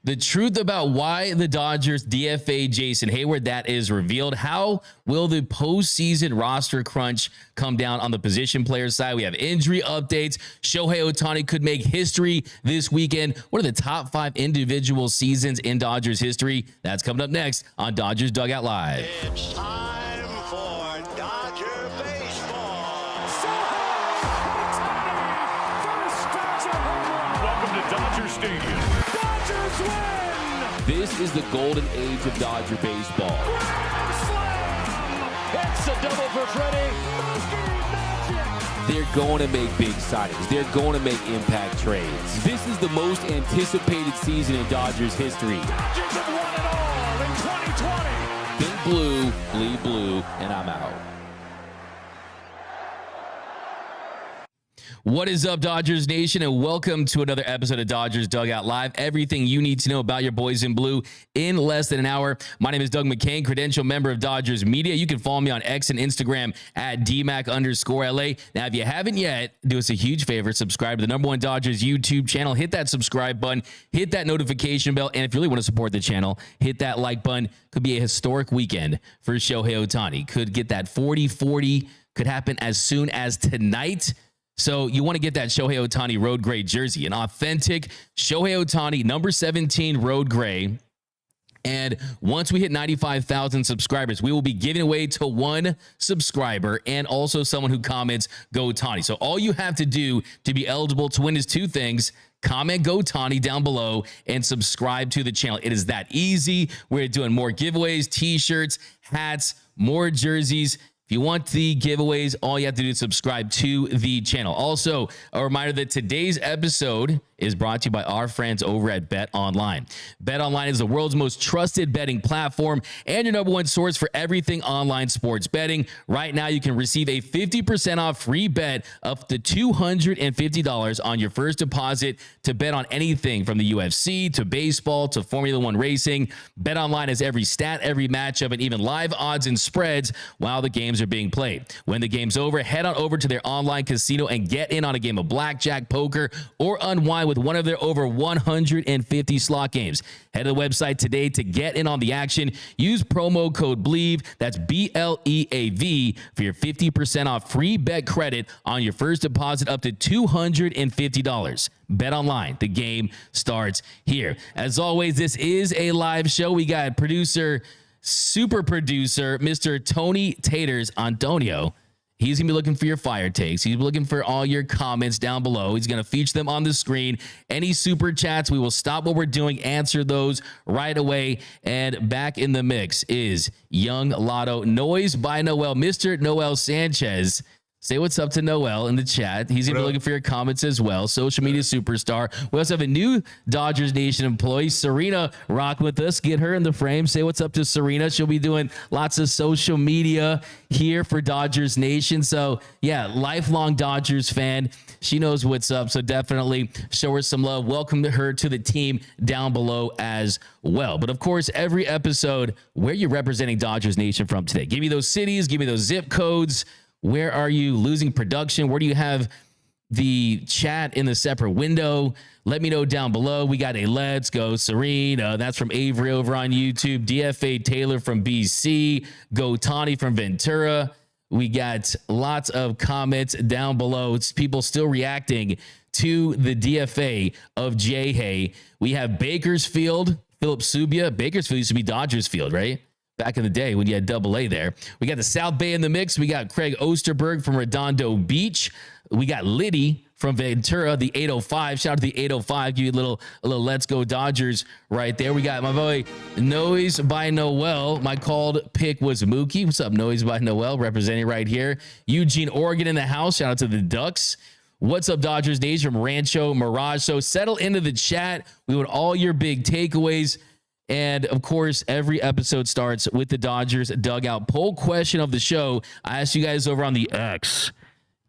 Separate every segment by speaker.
Speaker 1: The truth about why the Dodgers DFA'd Jason Heyward, that is revealed. How will the postseason roster crunch come down on the position player side? We have injury updates. Shohei Ohtani could make history this weekend. What are the top 5 individual seasons in Dodgers history? That's coming up next on Dodgers Dugout Live.
Speaker 2: It's time for Dodger baseball.
Speaker 3: Welcome to Dodger Stadium. Dodgers win!
Speaker 4: This is the golden age of Dodger baseball.
Speaker 3: Grand slam! It's a double for Freddie. Magic!
Speaker 4: They're going to make big signings. They're going to make impact trades. This is the most anticipated season in Dodgers history.
Speaker 3: Dodgers have won it all in 2020.
Speaker 4: Think blue, bleed blue, and I'm out.
Speaker 1: What is up, Dodgers Nation, and welcome to another episode of Dodgers Dugout Live. Everything you need to know about your boys in blue in less than an hour. My name is Doug McKain, credential member of Dodgers Media. You can follow me on X and Instagram at DMac_LA. Now, if you haven't yet, do us a huge favor. Subscribe to the #1 Dodgers YouTube channel. Hit that subscribe button. Hit that notification bell. And if you really want to support the channel, hit that like button. Could be a historic weekend for Shohei Ohtani. Could get that 40-40. Could happen as soon as tonight. So you want to get that Shohei Ohtani road gray jersey, an authentic Shohei Ohtani number 17 road gray. And once we hit 95,000 subscribers, we will be giving away to 1 subscriber and also someone who comments Go Ohtani. So all you have to do to be eligible to win is 2 things. Comment Go Ohtani down below and subscribe to the channel. It is that easy. We're doing more giveaways, t-shirts, hats, more jerseys. If you want the giveaways, all you have to do is subscribe to the channel. Also, a reminder that today's episode is brought to you by our friends over at BetOnline. BetOnline is the world's most trusted betting platform and your #1 source for everything online sports betting. Right now, you can receive a 50% off free bet up to $250 on your first deposit to bet on anything from the UFC to baseball to Formula 1 racing. BetOnline has every stat, every matchup, and even live odds and spreads while the games are being played. When the game's over, head on over to their online casino and get in on a game of blackjack, poker, or unwind with one of their over 150 slot games. Head to the website today to get in on the action. Use promo code BLEAV, that's BLEAV, for your 50% off free bet credit on your first deposit up to $250. BetOnline, the game starts here. As always, this is a live show. We got super producer, Mr. Tony Taters Antonio. He's going to be looking for your fire takes. He's looking for all your comments down below. He's going to feature them on the screen. Any super chats, we will stop what we're doing, answer those right away. And back in the mix is Young Lotto, Noise by Noel, Mr. Noel Sanchez. Say what's up to Noel in the chat. He's going to be looking for your comments as well. Social media superstar. We also have a new Dodgers Nation employee, Serena, rock with us. Get her in the frame. Say what's up to Serena. She'll be doing lots of social media here for Dodgers Nation. So, yeah, lifelong Dodgers fan. She knows what's up, so definitely show her some love. Welcome her to the team down below as well. But, of course, every episode, where are you representing Dodgers Nation from today? Give me those cities. Give me those zip codes. Where are you losing production? Where do you have the chat in the separate window? Let me know down below. We got a Let's Go Serena. That's from Avery over on YouTube. DFA'd Taylor from BC. Go Ohtani from Ventura. We got lots of comments down below. It's people still reacting to the DFA of Jay Hay. We have Bakersfield, Philip Subia. Bakersfield used to be Dodgers Field, right? Back in the day when you had AA there. We got the South Bay in the mix. We got Craig Osterberg from Redondo Beach. We got Liddy from Ventura, the 805. Shout out to the 805. Give you a little Let's Go Dodgers right there. We got my boy Noise by Noel. My called pick was Mookie. What's up, Noise by Noel? Representing right here. Eugene, Oregon in the house. Shout out to the Ducks. What's up, Dodgers Nation from Rancho Mirage? So settle into the chat. We want all your big takeaways. And, of course, every episode starts with the Dodgers Dugout poll question of the show. I asked you guys over on the X,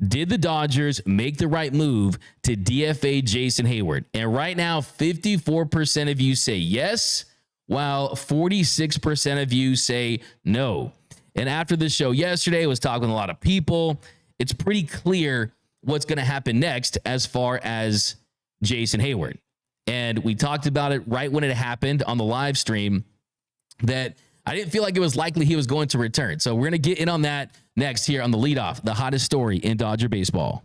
Speaker 1: did the Dodgers make the right move to DFA Jason Heyward? And right now, 54% of you say yes, while 46% of you say no. And after the show yesterday, I was talking with a lot of people. It's pretty clear what's going to happen next as far as Jason Heyward. And we talked about it right when it happened on the live stream that I didn't feel like it was likely he was going to return. So we're going to get in on that next here on the leadoff, the hottest story in Dodger baseball.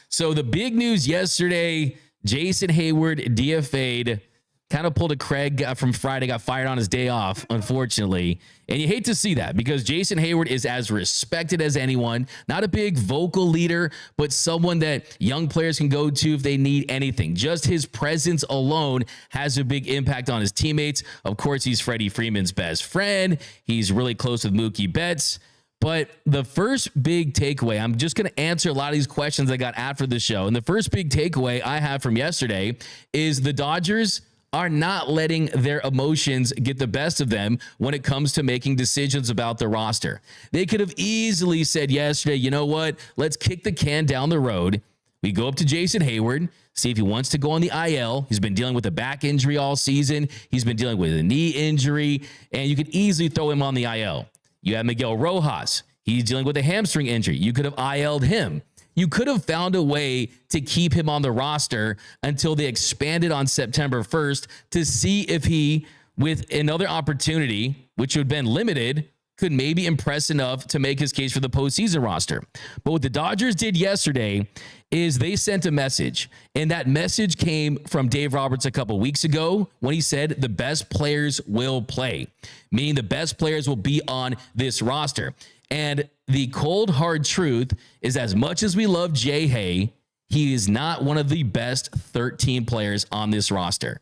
Speaker 1: So the big news yesterday, Jason Heyward, DFA'd, kind of pulled a Craig from Friday, got fired on his day off, unfortunately. And you hate to see that because Jason Heyward is as respected as anyone, not a big vocal leader, but someone that young players can go to if they need anything. Just his presence alone has a big impact on his teammates. Of course, he's Freddie Freeman's best friend. He's really close with Mookie Betts. But the first big takeaway, I'm just going to answer a lot of these questions I got after the show. And the first big takeaway I have from yesterday is the Dodgers are not letting their emotions get the best of them when it comes to making decisions about the roster. They could have easily said yesterday, you know what, let's kick the can down the road. We go up to Jason Heyward, see if he wants to go on the IL. He's been dealing with a back injury all season. He's been dealing with a knee injury, and you could easily throw him on the IL. You have Miguel Rojas. He's dealing with a hamstring injury. You could have IL'd him. You could have found a way to keep him on the roster until they expanded on September 1st to see if he, with another opportunity, which would have been limited, could maybe impress enough to make his case for the postseason roster. But what the Dodgers did yesterday is they sent a message, and that message came from Dave Roberts a couple weeks ago when he said the best players will play, meaning the best players will be on this roster. And the cold, hard truth is, as much as we love Jay Hay, he is not one of the best 13 players on this roster.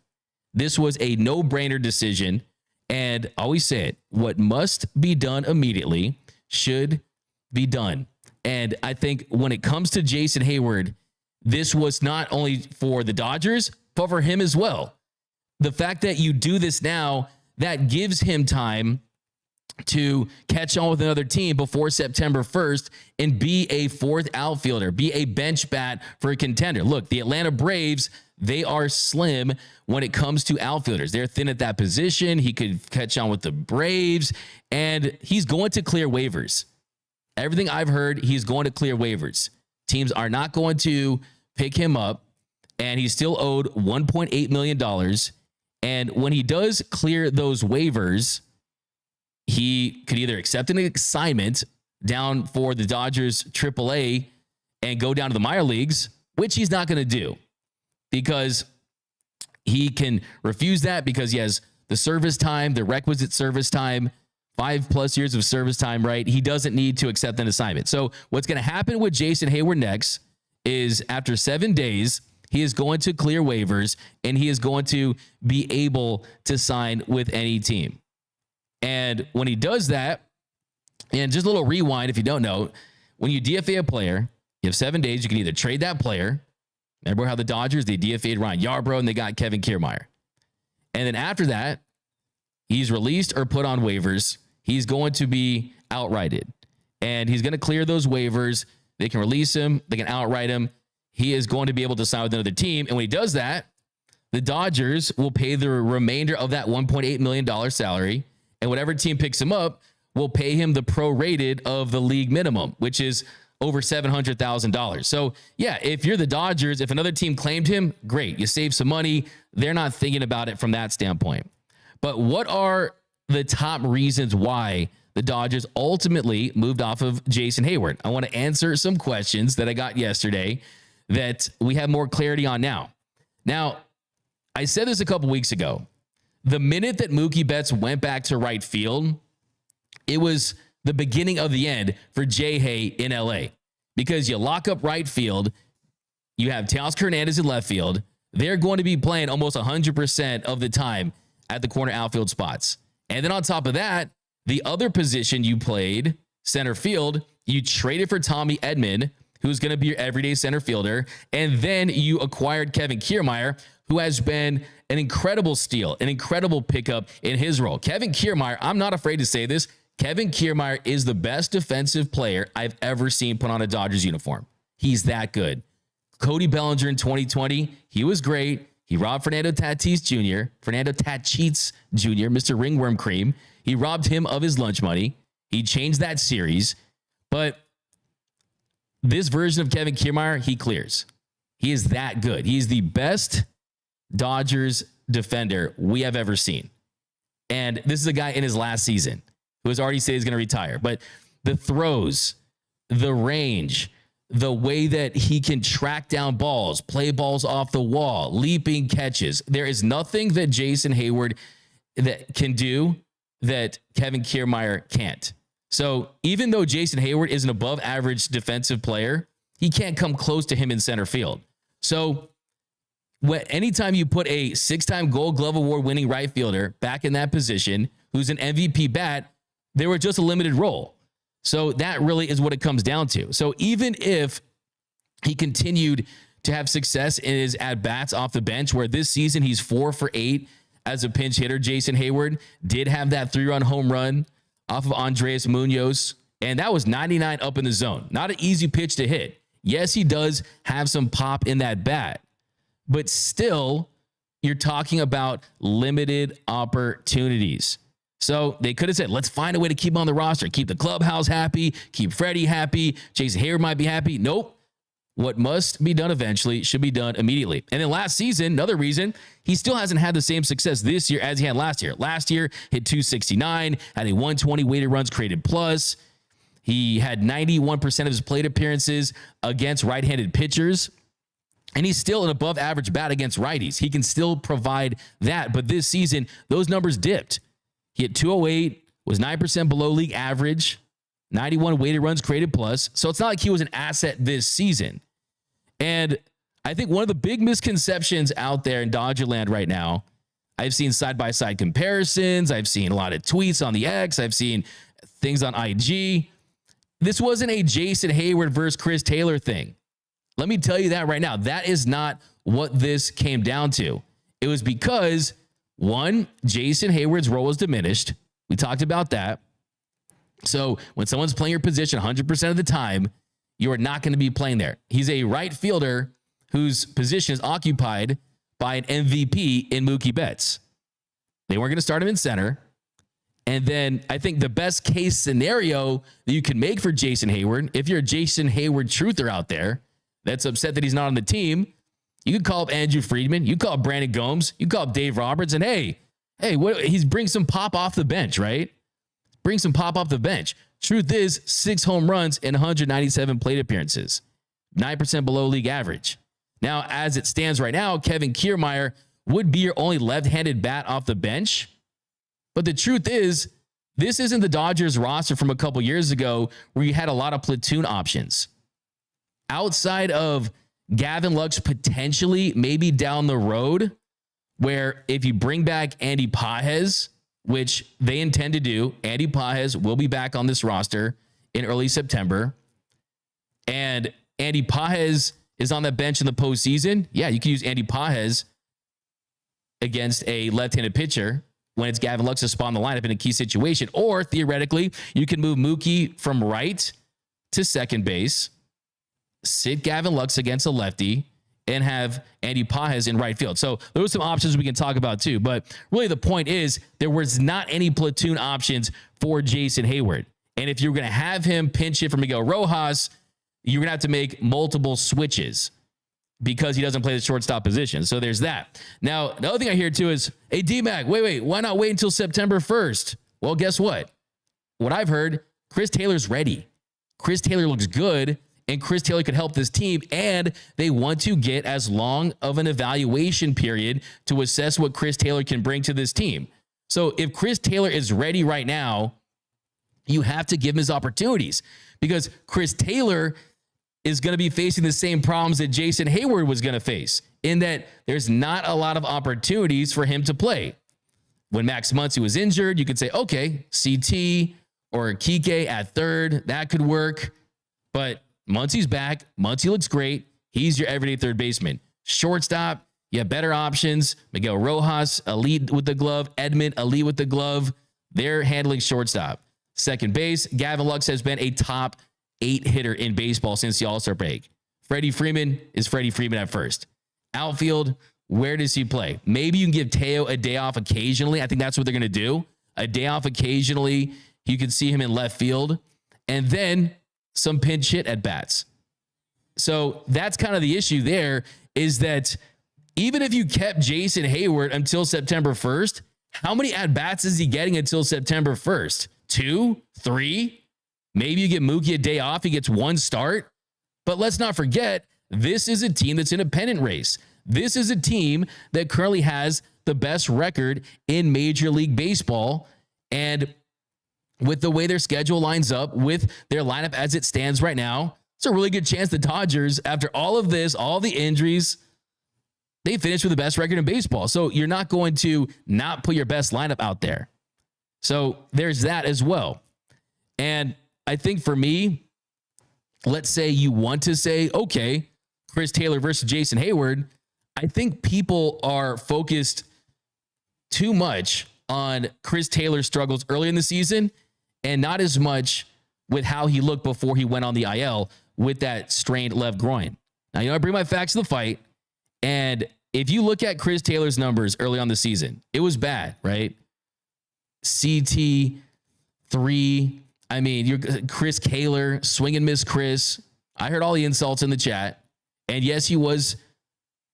Speaker 1: This was a no-brainer decision. And I always say it, what must be done immediately should be done. And I think when it comes to Jason Heyward, this was not only for the Dodgers, but for him as well. The fact that you do this now, that gives him time to catch on with another team before September 1st and be a fourth outfielder, be a bench bat for a contender. Look, the Atlanta Braves, they are slim when it comes to outfielders. They're thin at that position. He could catch on with the Braves, and he's going to clear waivers. Everything I've heard, he's going to clear waivers. Teams are not going to pick him up, and he's still owed $1.8 million. And when he does clear those waivers, he could either accept an assignment down for the Dodgers AAA and go down to the minor leagues, which he's not going to do because he can refuse that because he has the service time, the requisite service time, 5+ years of service time, right? He doesn't need to accept an assignment. So what's going to happen with Jason Heyward next is after 7 days, he is going to clear waivers and he is going to be able to sign with any team. And when he does that, and just a little rewind if you don't know, when you DFA a player, you have 7 days. You can either trade that player. Remember how the Dodgers, they DFA'd Ryan Yarbrough and they got Kevin Kiermaier. And then after that, he's released or put on waivers. He's going to be outrighted. And he's going to clear those waivers. They can release him. They can outright him. He is going to be able to sign with another team. And when he does that, the Dodgers will pay the remainder of that $1.8 million salary. And whatever team picks him up will pay him the prorated of the league minimum, which is over $700,000. So yeah, if you're the Dodgers, if another team claimed him, great. You save some money. They're not thinking about it from that standpoint. But what are the top reasons why the Dodgers ultimately moved off of Jason Heyward? I want to answer some questions that I got yesterday that we have more clarity on now. Now, I said this a couple weeks ago. The minute that Mookie Betts went back to right field, it was the beginning of the end for Jay Hay in LA because you lock up right field. You have Teoscar Hernandez in left field. They're going to be playing almost 100% of the time at the corner outfield spots. And then on top of that, the other position you played, center field, you traded for Tommy Edman, who's going to be your everyday center fielder. And then you acquired Kevin Kiermaier, who has been an incredible steal, an incredible pickup in his role. Kevin Kiermaier, I'm not afraid to say this, Kevin Kiermaier is the best defensive player I've ever seen put on a Dodgers uniform. He's that good. Cody Bellinger in 2020, he was great. He robbed Fernando Tatis Jr., Mr. Ringworm Cream. He robbed him of his lunch money. He changed that series. But this version of Kevin Kiermaier, he clears. He is that good. He's the best Dodgers defender we have ever seen. And this is a guy in his last season who has already said he's going to retire. But the throws, the range, the way that he can track down balls, play balls off the wall, leaping catches. There is nothing that Jason Heyward that can do that Kevin Kiermaier can't. So even though Jason Heyward is an above average defensive player, he can't come close to him in center field. So anytime you put a 6-time Gold Glove Award winning right fielder back in that position, who's an MVP bat, they were just a limited role. So that really is what it comes down to. So even if he continued to have success in his at-bats off the bench, where this season he's 4 for 8 as a pinch hitter, Jason Heyward did have that 3-run home run off of Andres Munoz, and that was 99 up in the zone. Not an easy pitch to hit. Yes, he does have some pop in that bat, but still, you're talking about limited opportunities. So they could have said, let's find a way to keep him on the roster, keep the clubhouse happy, keep Freddie happy, Jason Heyward might be happy. Nope. What must be done eventually should be done immediately. And then last season, another reason, he still hasn't had the same success this year as he had last year. Last year, hit 269, had a 120 weighted runs created plus. He had 91% of his plate appearances against right-handed pitchers. And he's still an above average bat against righties. He can still provide that. But this season, those numbers dipped. He hit 208, was 9% below league average, 91 weighted runs created plus. So it's not like he was an asset this season. And I think one of the big misconceptions out there in Dodgerland right now, I've seen side-by-side comparisons. I've seen a lot of tweets on the X. I've seen things on IG. This wasn't a Jason Heyward versus Chris Taylor thing. Let me tell you that right now. That is not what this came down to. It was because, one, Jason Heyward's role was diminished. We talked about that. So when someone's playing your position 100% of the time, you are not going to be playing there. He's a right fielder whose position is occupied by an MVP in Mookie Betts. They weren't going to start him in center. And then I think the best case scenario that you can make for Jason Heyward, if you're a Jason Heyward truther out there that's upset that he's not on the team, you could call up Andrew Friedman, you call up Brandon Gomes, you call up Dave Roberts, and hey, he's bring some pop off the bench, right? Bring some pop off the bench. Truth is, 6 home runs and 197 plate appearances, 9% below league average. Now, as it stands right now, Kevin Kiermaier would be your only left-handed bat off the bench. But the truth is, this isn't the Dodgers roster from a couple years ago where you had a lot of platoon options. Outside of Gavin Lux potentially maybe down the road, where if you bring back Andy Pages, which they intend to do, Andy Pages will be back on this roster in early September. And Andy Pages is on that bench in the postseason. Yeah, you can use Andy Pages against a left-handed pitcher when it's Gavin Lux's spot in the lineup in a key situation. Or theoretically, you can move Mookie from right to second base, sit Gavin Lux against a lefty, and have Andy Pages in right field. So those are some options we can talk about too. But really the point is there was not any platoon options for Jason Heyward. And if you're going to have him pinch hit for Miguel Rojas, you're going to have to make multiple switches because he doesn't play the shortstop position. So there's that. Now, the other thing I hear too is, hey, D-Mac, wait, why not wait until September 1st? Well, guess what? What I've heard, Chris Taylor's ready. Chris Taylor looks good, and Chris Taylor could help this team, and they want to get as long of an evaluation period to assess what Chris Taylor can bring to this team. So if Chris Taylor is ready right now, you have to give him his opportunities, because Chris Taylor is going to be facing the same problems that Jason Heyward was going to face, in that there's not a lot of opportunities for him to play. When Max Muncy was injured, you could say, okay, CT or Kike at third, that could work. But Muncy's back. Muncy looks great. He's your everyday third baseman. Shortstop, you have better options. Miguel Rojas, elite with the glove. Edmund, elite with the glove. They're handling shortstop. Second base, Gavin Lux has been a top 8 hitter in baseball since the All-Star break. Freddie Freeman is Freddie Freeman at first. Outfield, where does he play? Maybe you can give Teo a day off occasionally. I think that's what they're going to do. a day off occasionally. You could see him in left field, and then some pinch hit at bats. So that's kind of the issue there, is that even if you kept Jason Heyward until September 1st, how many at-bats is he getting until September 1st? 2, 3? Maybe you get Mookie a day off, he gets one start. But let's not forget, this is a team that's in a pennant race. This is a team that currently has the best record in Major League Baseball. And with the way their schedule lines up, with their lineup as it stands right now, it's a really good chance the Dodgers, after all of this, all the injuries, they finished with the best record in baseball. So you're not going to not put your best lineup out there. So there's that as well. And I think for me, let's say you want to say, okay, Chris Taylor versus Jason Heyward, I think people are focused too much on Chris Taylor's struggles early in the season and not as much with how he looked before he went on the IL with that strained left groin. Now, I bring my facts to the fight. And if you look at Chris Taylor's numbers early on the season, it was bad, right? CT 3. I mean, you're Chris Kaler, swing and miss Chris. I heard all the insults in the chat. And yes, he was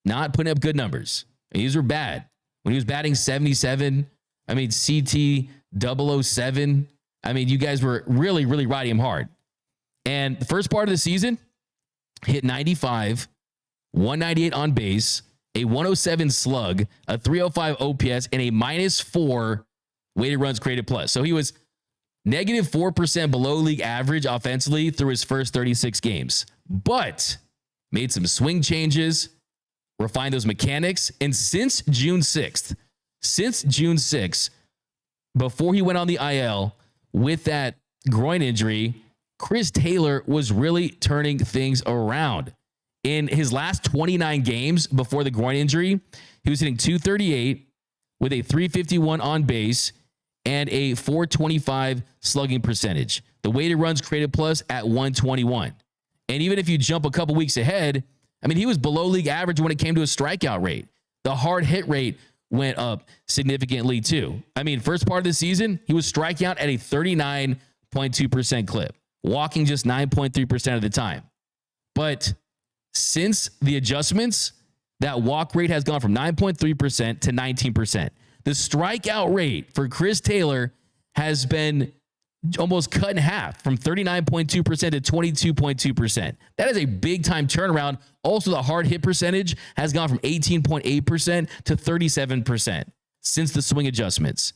Speaker 1: not putting up good numbers. These were bad. When he was batting 77, I mean, CT 007. I mean, you guys were really, really riding him hard. And the first part of the season, hit 95, 198 on base, a 107 slug, a 305 OPS, and a -4 weighted runs created plus. So he was -4% below league average offensively through his first 36 games, but made some swing changes, refined those mechanics. And since June 6th, before he went on the IL with that groin injury, Chris Taylor was really turning things around. In his last 29 games before the groin injury, he was hitting .238 with a .351 on base and a .425 slugging percentage. The weighted runs created plus at 121. And even if you jump a couple weeks ahead, I mean, he was below league average when it came to his strikeout rate. The hard hit rate went up significantly too. I mean, first part of the season, he was striking out at a 39.2% clip, walking just 9.3% of the time. But since the adjustments, that walk rate has gone from 9.3% to 19%. The strikeout rate for Chris Taylor has been almost cut in half, from 39.2% to 22.2%. That is a big time turnaround. Also, the hard hit percentage has gone from 18.8% to 37% since the swing adjustments.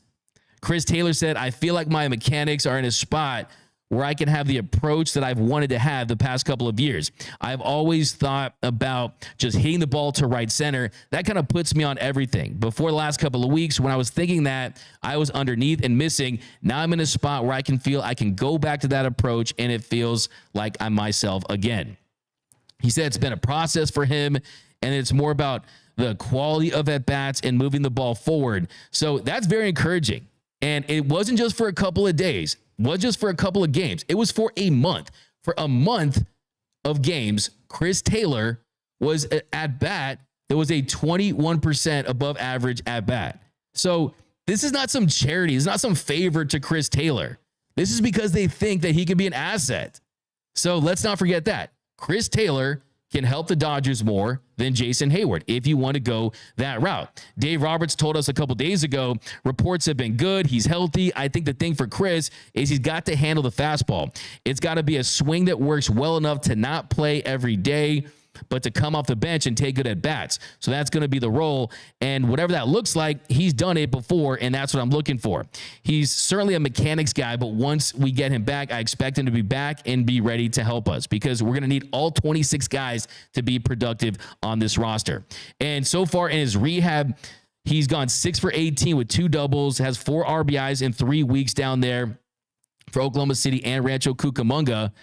Speaker 1: Chris Taylor said, "I feel like my mechanics are in a spot where I can have the approach that I've wanted to have the past couple of years. I've always thought about just hitting the ball to right center. That kind of puts me on everything. Before the last couple of weeks, when I was thinking that I was underneath and missing, now I'm in a spot where I can feel I can go back to that approach, and it feels like I'm myself again." He said it's been a process for him, and it's more about the quality of at-bats and moving the ball forward. So that's very encouraging. And it wasn't just for a couple of days. Was just for a couple of games. It was for a month. For a month of games, Chris Taylor was at bat that was a 21% above average at bat. So this is not some charity. It's not some favor to Chris Taylor. This is because they think that he could be an asset. So let's not forget that. Chris Taylor can help the Dodgers more than Jason Heyward if you want to go that route. Dave Roberts told us a couple days ago, reports have been good. He's healthy. I think the thing for Chris is he's got to handle the fastball. It's got to be a swing that works well enough to not play every day, but to come off the bench and take good at bats. So that's going to be the role. And whatever that looks like, he's done it before, and that's what I'm looking for. He's certainly a mechanics guy, but once we get him back, I expect him to be back and be ready to help us, because we're going to need all 26 guys to be productive on this roster. And so far in his rehab, he's gone 6 for 18 with 2 doubles, has 4 RBIs in 3 weeks down there for Oklahoma City and Rancho Cucamonga.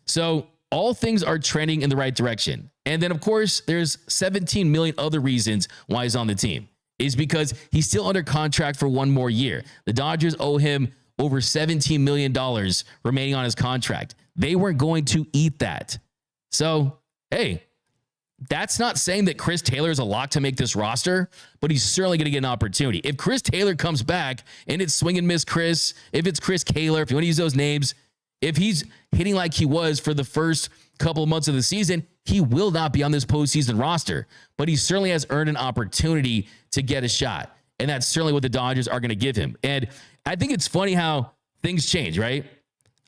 Speaker 1: So all things are trending in the right direction. And then, of course, there's 17 million other reasons why he's on the team. Is because he's still under contract for 1 more year. The Dodgers owe him over $17 million remaining on his contract. They weren't going to eat that. So, hey, that's not saying that Chris Taylor is a lock to make this roster, but he's certainly going to get an opportunity. If Chris Taylor comes back and it's swing and miss Chris, if it's Chris Kaler, if you want to use those names, if he's hitting like he was for the first couple of months of the season, he will not be on this postseason roster, but he certainly has earned an opportunity to get a shot. And that's certainly what the Dodgers are going to give him. And I think it's funny how things change, right?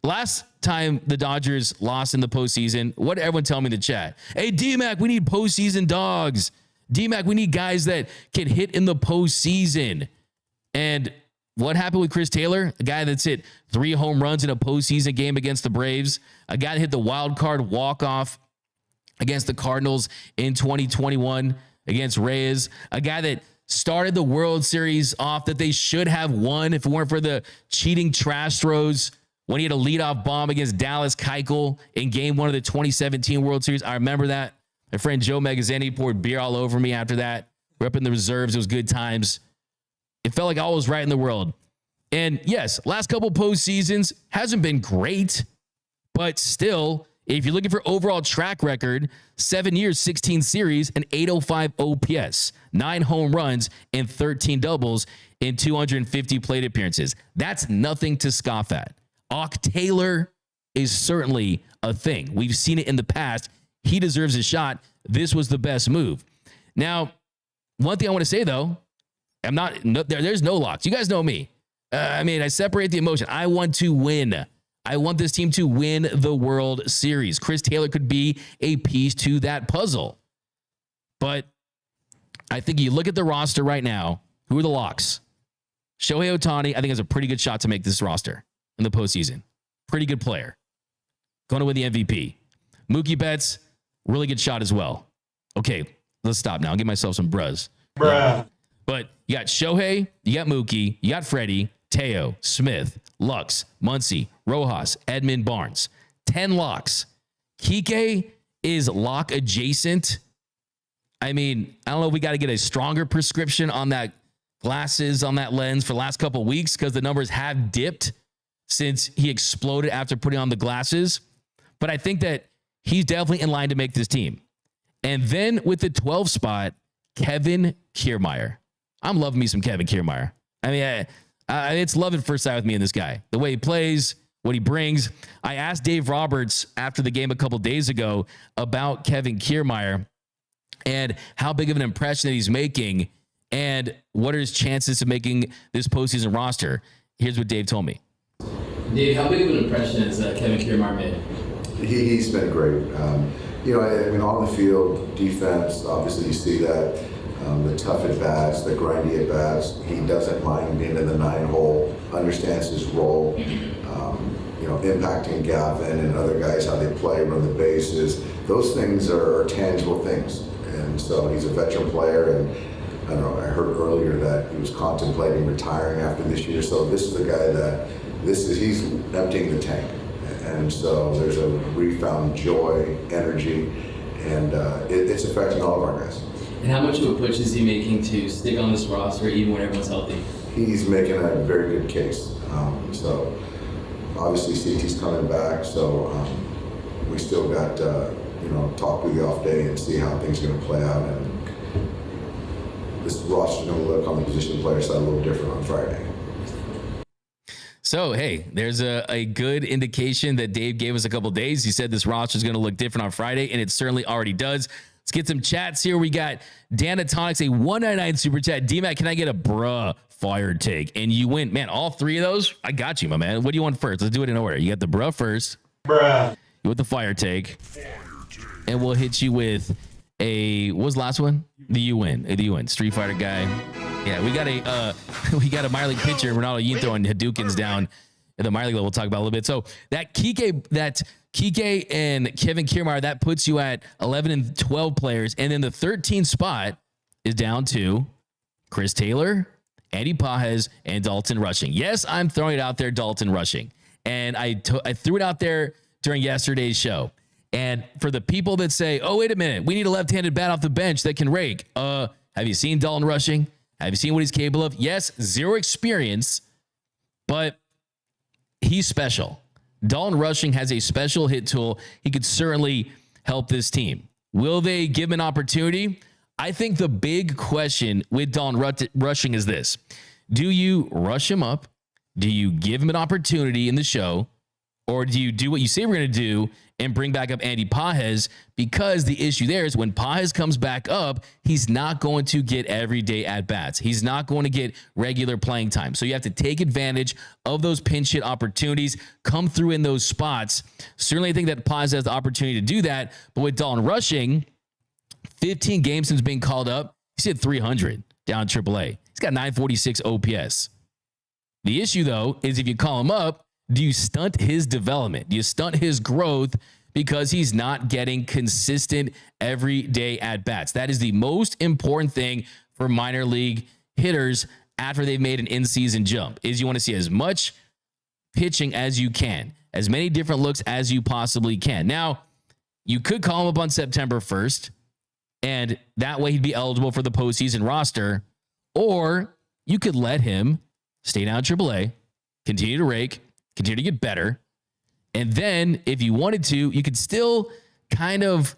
Speaker 1: Last time the Dodgers lost in the postseason, what did everyone tell me in the chat? Hey, D-Mac, we need postseason dogs. D-Mac, we need guys that can hit in the postseason. And what happened with Chris Taylor? A guy that's hit 3 home runs in a postseason game against the Braves. A guy that hit the wild card walk-off against the Cardinals in 2021 against Reyes. A guy that started the World Series off that they should have won if it weren't for the cheating trash throws when he had a leadoff bomb against Dallas Keuchel in game 1 of the 2017 World Series. I remember that. My friend Joe Magazzini poured beer all over me after that. We're up in the reserves. It was good times. It felt like all was right in the world. And yes, last couple postseasons hasn't been great, but still, if you're looking for overall track record, 7 years, 16 series, an 805 OPS, 9 home runs, and 13 doubles in 250 plate appearances. That's nothing to scoff at. Taylor is certainly a thing. We've seen it in the past. He deserves a shot. This was the best move. Now, one thing I want to say, though, there's no locks. You guys know me. I separate the emotion. I want to win. I want this team to win the World Series. Chris Taylor could be a piece to that puzzle. But I think you look at the roster right now, who are the locks? Shohei Ohtani, I think, has a pretty good shot to make this roster in the postseason. Pretty good player. Going to win the MVP. Mookie Betts, really good shot as well. Okay, let's stop now. I'll give myself some bruh. But you got Shohei, you got Mookie, you got Freddie, Teo, Smith, Lux, Muncy, Rojas, Edmund, Barnes. 10 locks. Kike is lock adjacent. I don't know if we got to get a stronger prescription on that glasses, on that lens for the last couple of weeks because the numbers have dipped since he exploded after putting on the glasses. But I think that he's definitely in line to make this team. And then with the 12 spot, Kevin Kiermaier. I'm loving me some Kevin Kiermaier. It's love at first sight with me and this guy. The way he plays, what he brings. I asked Dave Roberts after the game a couple days ago about Kevin Kiermaier and how big of an impression that he's making and what are his chances of making this postseason roster. Here's what Dave told me.
Speaker 5: Dave, how big of an impression has Kevin Kiermaier made?
Speaker 6: He's been great. On the field, defense, obviously you see that. The tough at-bats, the grindy at-bats. He doesn't mind being in the 9-hole, understands his role, impacting Gavin and other guys, how they play, run the bases. Those things are tangible things. And so he's a veteran player, and I heard earlier that he was contemplating retiring after this year. So this is the guy that he's emptying the tank. And so there's a refound joy, energy, and it's affecting all of our guys.
Speaker 5: And how much of a push is he making to stick on this roster even when everyone's healthy?
Speaker 6: He's making a very good case. So obviously CT's coming back, so we still got talk with the off day and see how things are going to play out. And this roster's going to look on the position player side a little different on Friday.
Speaker 1: So, hey, there's a good indication that Dave gave us a couple days. He said this roster is going to look different on Friday, and it certainly already does. Let's get some chats here. We got Dana Tonics, a 199 super chat. D-Mac, can I get a bruh fire take? And you win. Man, all 3 of those? I got you, my man. What do you want first? Let's do it in order. You got the bruh first.
Speaker 3: Bruh.
Speaker 1: You want the fire take. And we'll hit you with what was the last one? The UN. Street Fighter guy. Yeah, we got a minor league pitcher, Ronaldo Yin throwing Hadoukens down in the minor league level. We'll talk about a little bit. So that Kike and Kevin Kiermaier, that puts you at 11 and 12 players. And then the 13th spot is down to Chris Taylor, Andy Pages, and Dalton Rushing. Yes, I'm throwing it out there, Dalton Rushing. And I threw it out there during yesterday's show. And for the people that say, oh, wait a minute, we need a left-handed bat off the bench that can rake. Have you seen Dalton Rushing? Have you seen what he's capable of? Yes, 0 experience, but he's special. Dalton Rushing has a special hit tool. He could certainly help this team. Will they give him an opportunity? I think the big question with Dalton rushing is this. Do you rush him up? Do you give him an opportunity in the show? Or do you do what you say we're going to do and bring back up Andy Pages? Because the issue there is when Pages comes back up, he's not going to get everyday at-bats. He's not going to get regular playing time. So you have to take advantage of those pinch hit opportunities, come through in those spots. Certainly I think that Pages has the opportunity to do that. But with Dalton rushing, 15 games since being called up, he's hit 300 down AAA. He's got 946 OPS. The issue, though, is if you call him up, do you stunt his development? Do you stunt his growth because he's not getting consistent everyday at-bats? That is the most important thing for minor league hitters after they've made an in-season jump, is you want to see as much pitching as you can, as many different looks as you possibly can. Now, you could call him up on September 1st, and that way he'd be eligible for the postseason roster, or you could let him stay down at AAA, continue to rake, continue to get better. And then if you wanted to, you could still kind of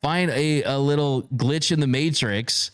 Speaker 1: find a little glitch in the matrix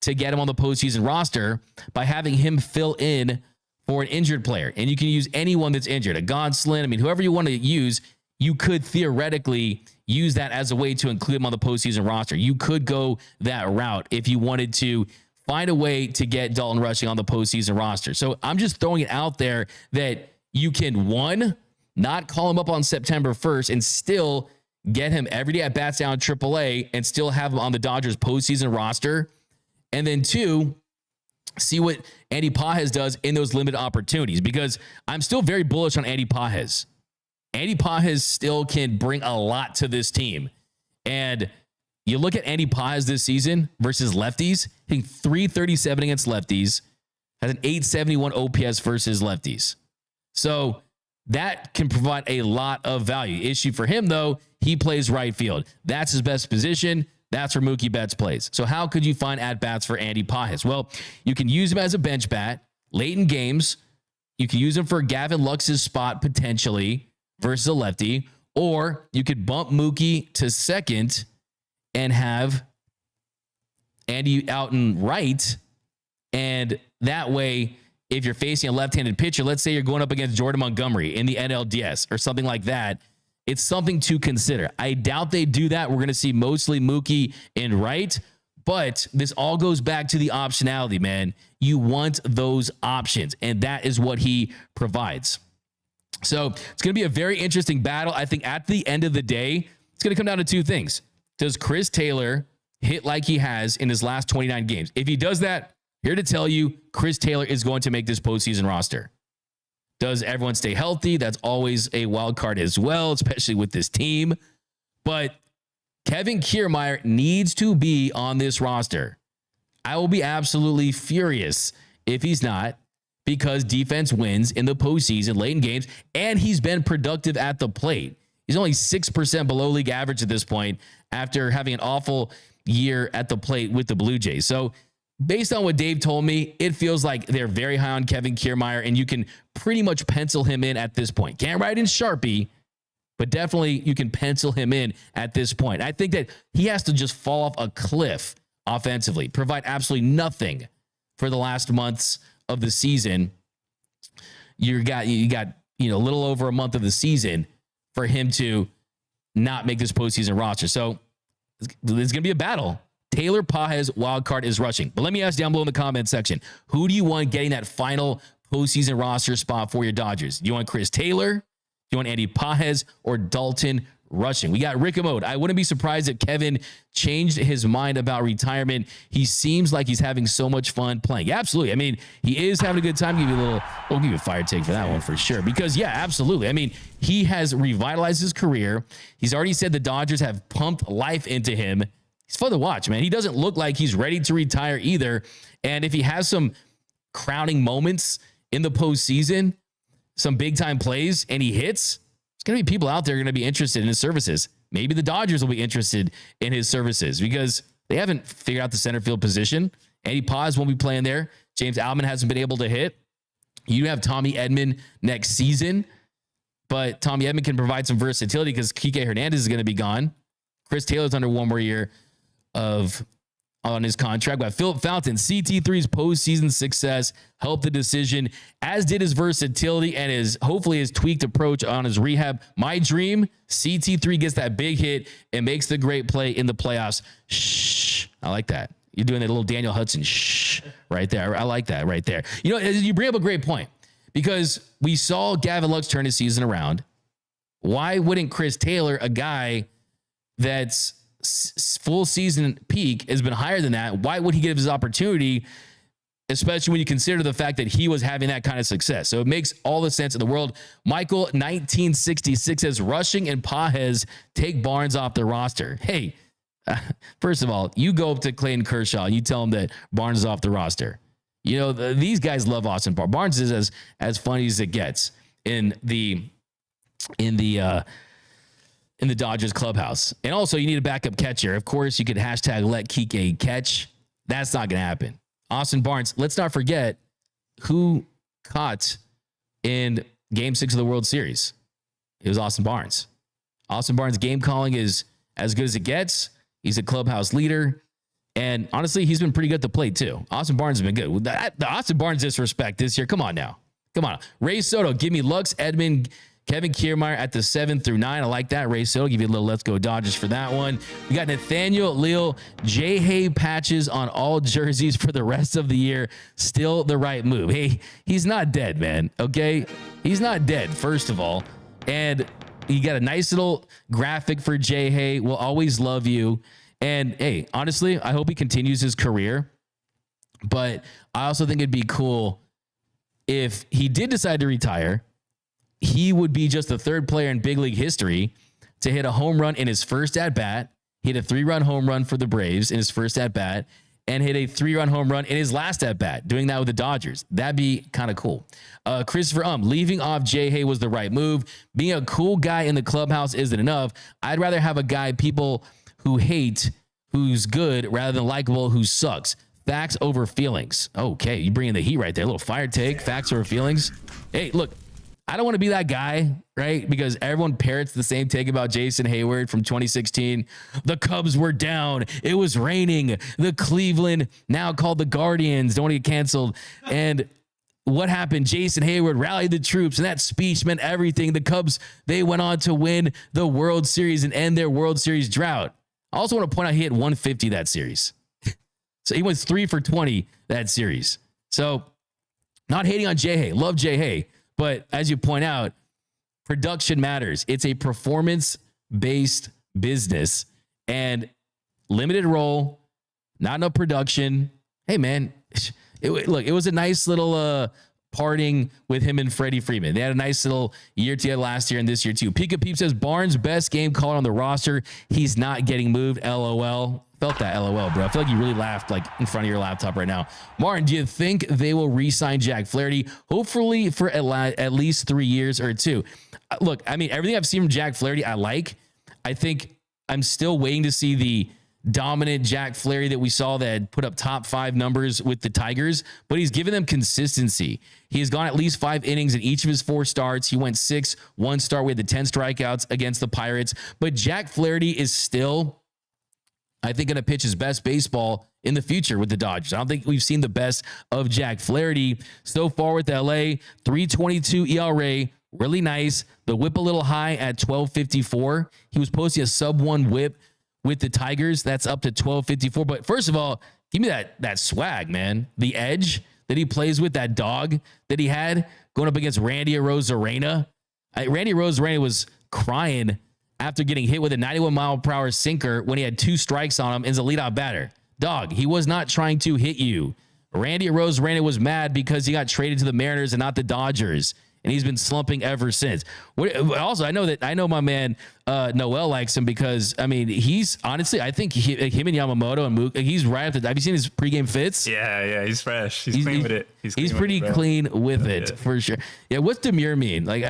Speaker 1: to get him on the postseason roster by having him fill in for an injured player. And you can use anyone that's injured, a Gonsolin. I mean, whoever you want to use, you could theoretically use that as a way to include him on the postseason roster. You could go that route if you wanted to find a way to get Dalton rushing on the postseason roster. So I'm just throwing it out there that you can, one, not call him up on September 1st and still get him every day at bats down AAA and still have him on the Dodgers postseason roster. And then two, see what Andy Pages does in those limited opportunities, because I'm still very bullish on Andy Pages. Andy Pages still can bring a lot to this team. And you look at Andy Pages this season versus lefties, hitting .337 against lefties, has an .871 OPS versus lefties. So that can provide a lot of value. Issue for him, though, he plays right field. That's his best position. That's where Mookie Betts plays. So how could you find at-bats for Andy Pages? Well, you can use him as a bench bat late in games. You can use him for Gavin Lux's spot potentially versus a lefty, or you could bump Mookie to second and have Andy out in right. And that way, if you're facing a left-handed pitcher, let's say you're going up against Jordan Montgomery in the NLDS or something like that, it's something to consider. I doubt they do that. We're going to see mostly Mookie in right, but this all goes back to the optionality, man. You want those options, and that is what he provides. So it's going to be a very interesting battle. I think at the end of the day, it's going to come down to two things. Does Chris Taylor hit like he has in his last 29 games? If he does that, here to tell you, Chris Taylor is going to make this postseason roster. Does everyone stay healthy? That's always a wild card as well, especially with this team. But Kevin Kiermaier needs to be on this roster. I will be absolutely furious if he's not, because defense wins in the postseason late in games, and he's been productive at the plate. He's only 6% below league average at this point after having an awful year at the plate with the Blue Jays. So based on what Dave told me, it feels like they're very high on Kevin Kiermaier, and you can pretty much pencil him in at this point. Can't write in Sharpie, but definitely you can pencil him in at this point. I think that he has to just fall off a cliff offensively, provide absolutely nothing for the last months of the season. You got a little over a month of the season for him to not make this postseason roster. So it's going to be a battle. Taylor Pages wild card is rushing. But let me ask down below in the comment section, who do you want getting that final postseason roster spot for your Dodgers? Do you want Chris Taylor? Do you want Andy Pages or Dalton rushing? We got Rick Mode. I wouldn't be surprised if Kevin changed his mind about retirement. He seems like he's having so much fun playing. Yeah, absolutely. I mean, he is having a good time. We'll give you a fire take for that one for sure. Because yeah, absolutely. I mean, he has revitalized his career. He's already said the Dodgers have pumped life into him. He's fun to watch, man. He doesn't look like he's ready to retire either. And if he has some crowning moments in the postseason, some big time plays, and he hits, there's going to be people out there going to be interested in his services. Maybe the Dodgers will be interested in his services because they haven't figured out the center field position. Andy Pages won't be playing there. James Outman hasn't been able to hit. You have Tommy Edman next season, but Tommy Edman can provide some versatility because Kike Hernandez is going to be gone. Chris Taylor's under one more year on his contract. But Philip Fountain, CT3's postseason success helped the decision, as did his versatility and hopefully his tweaked approach on his rehab. My dream, CT3 gets that big hit and makes the great play in the playoffs. Shh. I like that. You're doing that little Daniel Hudson shh right there. I like that right there. You know, you bring up a great point, because we saw Gavin Lux turn his season around. Why wouldn't Chris Taylor, a guy that's full season peak has been higher than that, why would he give his opportunity, especially when you consider the fact that he was having that kind of success? So it makes all the sense in the world. Michael 1966 says, Rushing and Pages take Barnes off the roster. Hey, first of all, you go up to Clayton Kershaw and you tell him that Barnes is off the roster. You know, these guys love Austin Barnes. Barnes is as funny as it gets in the Dodgers clubhouse. And also, you need a backup catcher. Of course, you could hashtag let Kike catch. That's not going to happen. Austin Barnes, let's not forget who caught in Game 6 of the World Series. It was Austin Barnes. Austin Barnes' game calling is as good as it gets. He's a clubhouse leader. And honestly, he's been pretty good at the plate, too. Austin Barnes has been good. The Austin Barnes disrespect this year. Come on now. Come on. Ray Soto, give me Lux, Edmund, Kevin Kiermaier at the 7 through 9. I like that. Ray Soto, give you a little let's go Dodgers for that one. We got Nathaniel Leal, J. Hay patches on all jerseys for the rest of the year. Still the right move. Hey, he's not dead, man. Okay? He's not dead, first of all. And you got a nice little graphic for J. Hay. We'll always love you. And hey, honestly, I hope he continues his career. But I also think it'd be cool if he did decide to retire. He would be just the third player in big league history to hit a home run in his first at bat. He hit a 3-run home run for the Braves in his first at bat, and hit a 3-run home run in his last at bat, doing that with the Dodgers. That'd be kind of cool. Christopher, leaving off J. Hay was the right move. Being a cool guy in the clubhouse isn't enough. I'd rather have a guy people who hate who's good rather than likable who sucks. Facts over feelings. Okay, you bring in the heat right there. A little fire take. Facts over feelings. Hey, look, I don't want to be that guy, right? Because everyone parrots the same take about Jason Heyward from 2016. The Cubs were down. It was raining. The Cleveland, now called the Guardians, don't want to get canceled. And what happened? Jason Heyward rallied the troops, and that speech meant everything. The Cubs, they went on to win the World Series and end their World Series drought. I also want to point out he hit 150 that series. So he went 3 for 20 that series. So not hating on J. Hay. Love J. Hay. But as you point out, production matters. It's a performance-based business, and limited role, not enough production. Hey, man, it was a nice little parting with him and Freddie Freeman. They had a nice little year together last year and this year too. Pika Peep says, Barnes, best game caller on the roster. He's not getting moved. LOL. Felt that LOL, bro. I feel like you really laughed like in front of your laptop right now. Martin, do you think they will re-sign Jack Flaherty? Hopefully for at least 3 years or 2. Look, I mean, everything I've seen from Jack Flaherty, I like. I think I'm still waiting to see the dominant Jack Flaherty that we saw that had put up top 5 numbers with the Tigers, but he's given them consistency. He has gone at least 5 innings in each of his 4 starts. He went 6, 1 start with the 10 strikeouts against the Pirates. But Jack Flaherty is still, I think, going to pitch his best baseball in the future with the Dodgers. I don't think we've seen the best of Jack Flaherty so far with LA. 3.22 ERA, really nice. The whip a little high at 12.54. He was posting a sub-1 whip with the Tigers. That's up to 12.54. But first of all, give me that swag, man. The edge that he plays with, that dog that he had going up against Randy Arozarena. Randy Arozarena was crying after getting hit with a 91-mile-per-hour sinker when he had 2 strikes on him as a leadoff batter. Dog, he was not trying to hit you. Randy Arozarena was mad because he got traded to the Mariners and not the Dodgers, and he's been slumping ever since. Also, I know my man Noel likes him because, I mean, he's honestly, I think him and Yamamoto and Mook, he's right up the. Have you seen his pregame fits?
Speaker 7: Yeah, he's fresh. He's clean with it.
Speaker 1: He's pretty clean with it for sure. Yeah, what's demure mean? Like,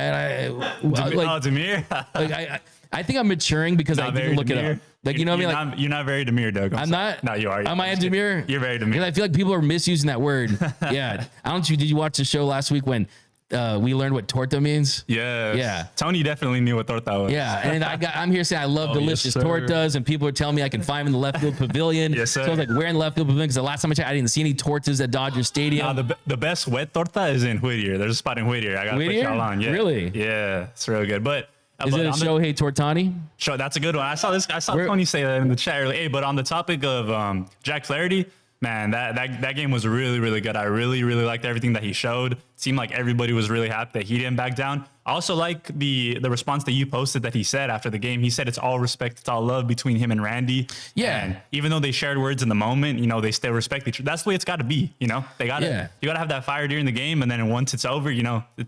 Speaker 7: demure.
Speaker 1: Like I think I'm maturing because I didn't look
Speaker 7: demure.
Speaker 1: it up. Like, you know what I mean? Like,
Speaker 7: you're not very demure, Doug.
Speaker 1: I'm not.
Speaker 7: No, you are.
Speaker 1: Am I demure?
Speaker 7: You're very demure.
Speaker 1: Because I feel like people are misusing that word. Yeah. Did you watch the show last week when we learned what torta means.
Speaker 7: Yeah. Tony definitely knew what torta was.
Speaker 1: Yeah, and I'm here saying I love delicious
Speaker 7: yes,
Speaker 1: tortas, and people are telling me I can find them in the left field pavilion.
Speaker 7: Yes, sir.
Speaker 1: So I was like, where in the left field pavilion? Because the last time I checked, I didn't see any tortas at Dodger Stadium.
Speaker 7: The best wet torta is in Whittier. There's a spot in Whittier. I got to put y'all on. Yeah.
Speaker 1: Really?
Speaker 7: Yeah, it's real good. But
Speaker 1: Is it a Shohei Tortani?
Speaker 7: Sure, that's a good one. I saw Tony say that in the chat earlier. Hey, but on the topic of Jack Flaherty, man, that game was really, really good. I really, really liked everything that he showed. It seemed like everybody was really happy that he didn't back down. I also like the response that you posted that he said after the game. He said it's all respect, it's all love between him and Randy.
Speaker 1: Yeah.
Speaker 7: And even though they shared words in the moment, they still respect each other. That's the way it's got to be. You got to have that fire during the game, and then once it's over,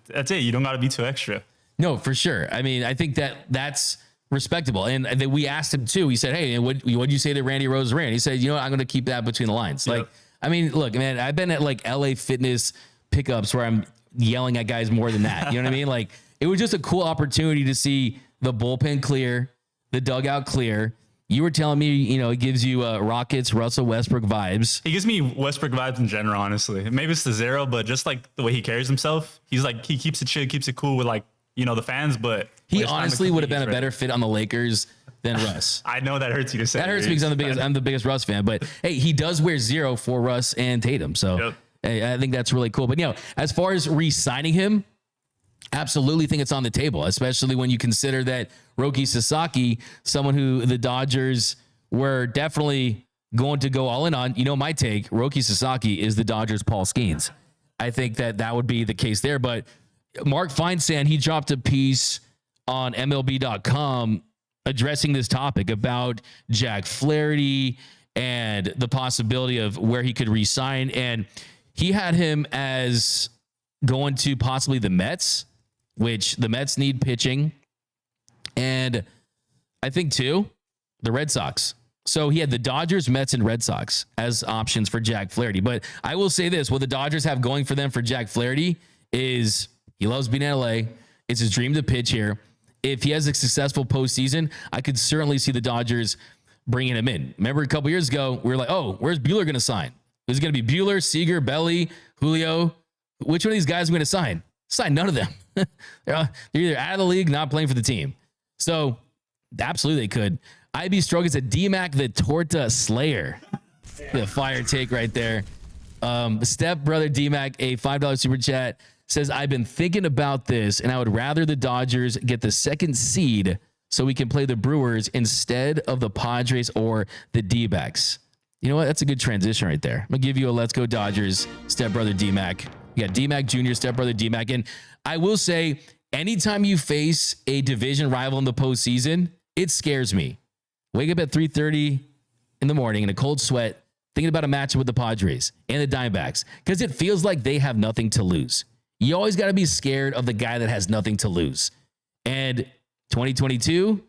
Speaker 7: that's it. You don't got to be too extra.
Speaker 1: No, for sure. I mean, I think that's respectable. And then we asked him too. He said, "Hey, what'd you say that Randy Rose ran?" He said, "You know what? I'm going to keep that between the lines."
Speaker 7: Yep.
Speaker 1: Like, I mean, look, man, I've been at like LA Fitness pickups where I'm yelling at guys more than that. You know what I mean? Like, it was just a cool opportunity to see the bullpen clear, the dugout clear. You were telling me, it gives you Rockets, Russell Westbrook vibes.
Speaker 7: He gives me Westbrook vibes in general, honestly. Maybe it's the zero, but just like the way he carries himself, he's like, he keeps it chill, keeps it cool with like, the fans, but
Speaker 1: he honestly would have been a better fit on the Lakers than Russ.
Speaker 7: I know that hurts you to say.
Speaker 1: That hurts me because I'm the biggest Russ fan, but hey, he does wear 0 for Russ and Tatum. So hey, I think that's really cool. But as far as re-signing him, absolutely think it's on the table, especially when you consider that Roki Sasaki, someone who the Dodgers were definitely going to go all in on. My take, Roki Sasaki is the Dodgers' Paul Skeens. I think that would be the case there, but Mark Feinsand, he dropped a piece on MLB.com addressing this topic about Jack Flaherty and the possibility of where he could re-sign. And he had him as going to possibly the Mets, which the Mets need pitching. And I think too, the Red Sox. So he had the Dodgers, Mets, and Red Sox as options for Jack Flaherty. But I will say this, what the Dodgers have going for them for Jack Flaherty is he loves being in LA. It's his dream to pitch here. If he has a successful postseason, I could certainly see the Dodgers bringing him in. Remember a couple years ago, we were like, oh, where's Buehler going to sign? Is it going to be Buehler, Seager, Belly, Julio? Which one of these guys are going to sign? Sign none of them. They're either out of the league, not playing for the team. So absolutely they could. IB Stroke said D-Mac the Torta Slayer. The fire take right there. Step brother D-Mac, a $5 super chat, says, I've been thinking about this, and I would rather the Dodgers get the second seed so we can play the Brewers instead of the Padres or the D-backs. You know what? That's a good transition right there. I'm going to give you a Let's Go Dodgers, Step brother D-Mac. You got D-Mac Jr., Step brother D-Mac. And I will say, anytime you face a division rival in the postseason, it scares me. Wake up at 3:30 in the morning in a cold sweat, thinking about a matchup with the Padres and the Diamondbacks, because it feels like they have nothing to lose. You always got to be scared of the guy that has nothing to lose. And 2022,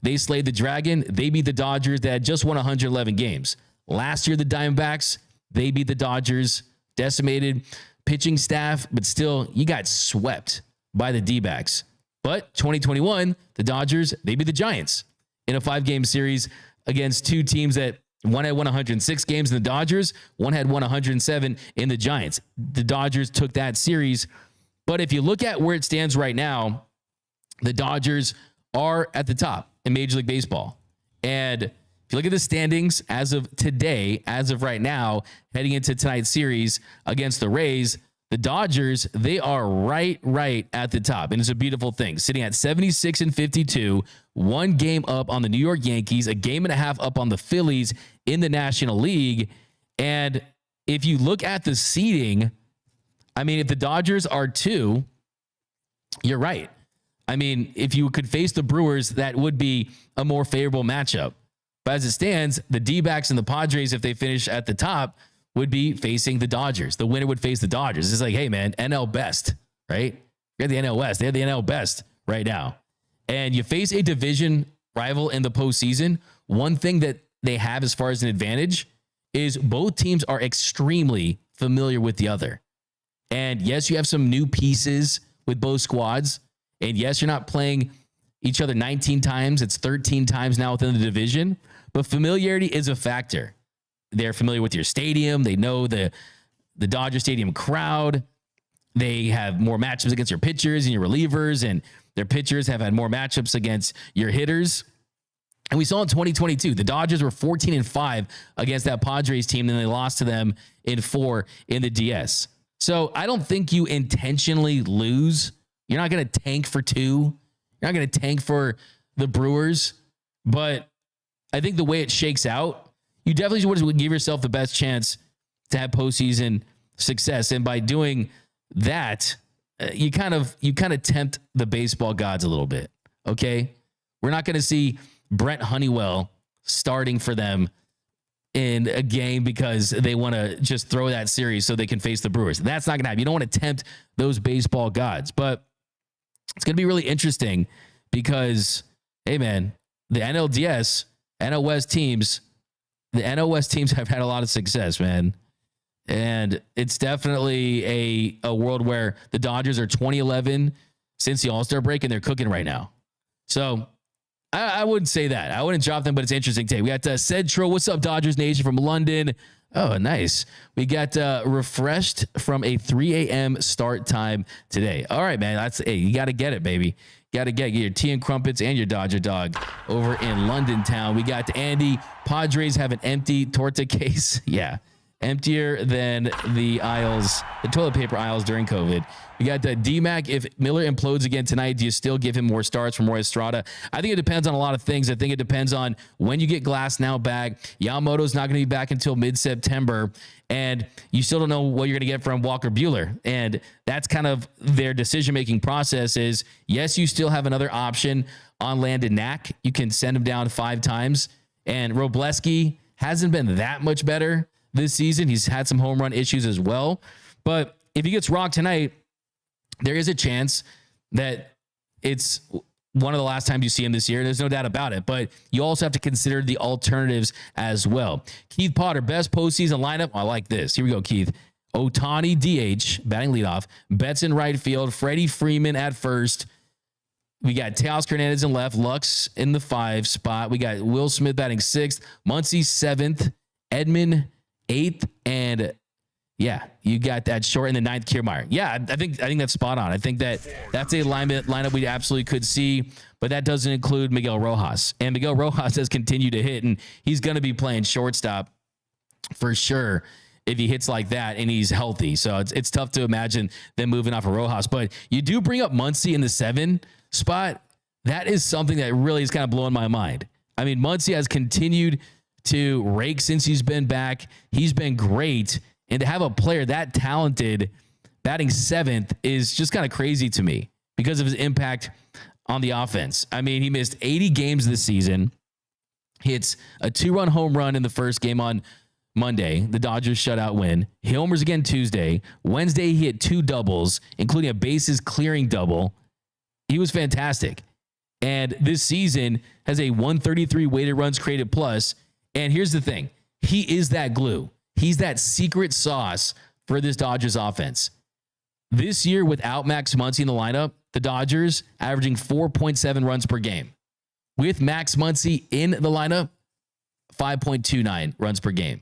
Speaker 1: they slayed the Dragon. They beat the Dodgers that had just won 111 games. Last year, the Diamondbacks, they beat the Dodgers, decimated pitching staff, but still, you got swept by the D-backs. But 2021, the Dodgers, they beat the Giants in a 5-game series against two teams that one had won 106 games in the Dodgers, one had won 107 in the Giants. The Dodgers took that series. But if you look at where it stands right now, the Dodgers are at the top in Major League Baseball. And if you look at the standings as of today, as of right now, heading into tonight's series against the Rays, the Dodgers, they are right at the top. And it's a beautiful thing. Sitting at 76-52, 1 game up on the New York Yankees, a game and a half up on the Phillies in the National League. And if you look at the seeding, I mean, if the Dodgers are 2, you're right. I mean, if you could face the Brewers, that would be a more favorable matchup. But as it stands, the D-backs and the Padres, if they finish at the top, would be facing the Dodgers. The winner would face the Dodgers. It's like, hey, man, NL best, right? You're the NL West. They're the NL best right now. And you face a division rival in the postseason. One thing that they have as far as an advantage is both teams are extremely familiar with the other. And yes, you have some new pieces with both squads. And yes, you're not playing each other 19 times. It's 13 times now within the division. But familiarity is a factor. They're familiar with your stadium. They know the Dodger Stadium crowd. they have more matchups against your pitchers and your relievers, and their pitchers have had more matchups against your hitters. And we saw in 2022, the Dodgers were 14-5 against that Padres team, and they lost to them in 4 in the DS. So I don't think you intentionally lose. You're not going to tank for 2. You're not going to tank for the Brewers. But I think the way it shakes out, you definitely would give yourself the best chance to have postseason success. And by doing that, you kind of tempt the baseball gods a little bit. Okay, we're not going to see Brent Honeywell starting for them in a game because they want to just throw that series so they can face the Brewers. That's not going to happen. You don't want to tempt those baseball gods. But it's going to be really interesting because, hey man, the NLDS, NL West teams, the NL West teams have had a lot of success, man. And it's definitely a world where the Dodgers are 2011 since the All-Star break, and they're cooking right now. So I wouldn't say that. I wouldn't drop them, but it's interesting today. We got Cedro. What's up, Dodgers Nation from London? Oh, nice. We got refreshed from a 3 a.m. start time today. All right, man. Hey, you got to get it, baby. Got to get your tea and crumpets and your Dodger dog over in London town. We got Andy. Padres have an empty torta case. Yeah. Emptier than the aisles, the toilet paper aisles during COVID. We got the D-Mac. If Miller implodes again tonight, do you still give him more starts from Roy Estrada? I think it depends on a lot of things. I think it depends on when you get Glass now back. Yamamoto's not going to be back until mid-September, and you still don't know what you're going to get from Walker Buehler. And that's kind of their decision-making process is, yes, you still have another option on Landon Knack. You can send him down 5 times. And Robleski hasn't been that much better this season. He's had some home run issues as well. But if he gets rocked tonight, there is a chance that it's one of the last times you see him this year. There's no doubt about it. But you also have to consider the alternatives as well. Keith Potter, best postseason lineup. I like this. Here we go, Keith. Ohtani DH, batting leadoff. Betts in right field. Freddie Freeman at first. We got Teoscar Hernandez in left. Lux in the 5 spot. We got Will Smith batting 6th. Muncy 7th. Edman 8th, and yeah, you got that short in the 9th, Kiermaier. Yeah, I think that's spot on. I think that's a lineup we absolutely could see, but that doesn't include Miguel Rojas. And Miguel Rojas has continued to hit, and he's going to be playing shortstop for sure if he hits like that and he's healthy. So it's tough to imagine them moving off of Rojas. But you do bring up Muncy in the 7 spot. That is something that really is kind of blowing my mind. I mean, Muncy has continued to rake since he's been back. He's been great. And to have a player that talented batting 7th is just kind of crazy to me because of his impact on the offense. I mean, he missed 80 games this season. Hits a 2-run home run in the first game on Monday, the Dodgers shutout win. He homers again Tuesday. Wednesday, he hit 2 doubles, including a bases clearing double. He was fantastic. And this season has a 133 weighted runs created plus. And here's the thing. He is that glue. He's that secret sauce for this Dodgers offense. This year, without Max Muncy in the lineup, the Dodgers averaging 4.7 runs per game. With Max Muncy in the lineup, 5.29 runs per game.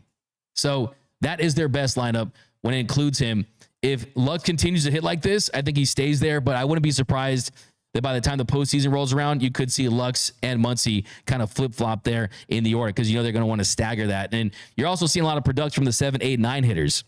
Speaker 1: So that is their best lineup when it includes him. If Lux continues to hit like this, I think he stays there, but I wouldn't be surprised that by the time the postseason rolls around, you could see Lux and Muncy kind of flip-flop there in the order because you know they're going to want to stagger that. And you're also seeing a lot of production from the 7, 8, 9 hitters.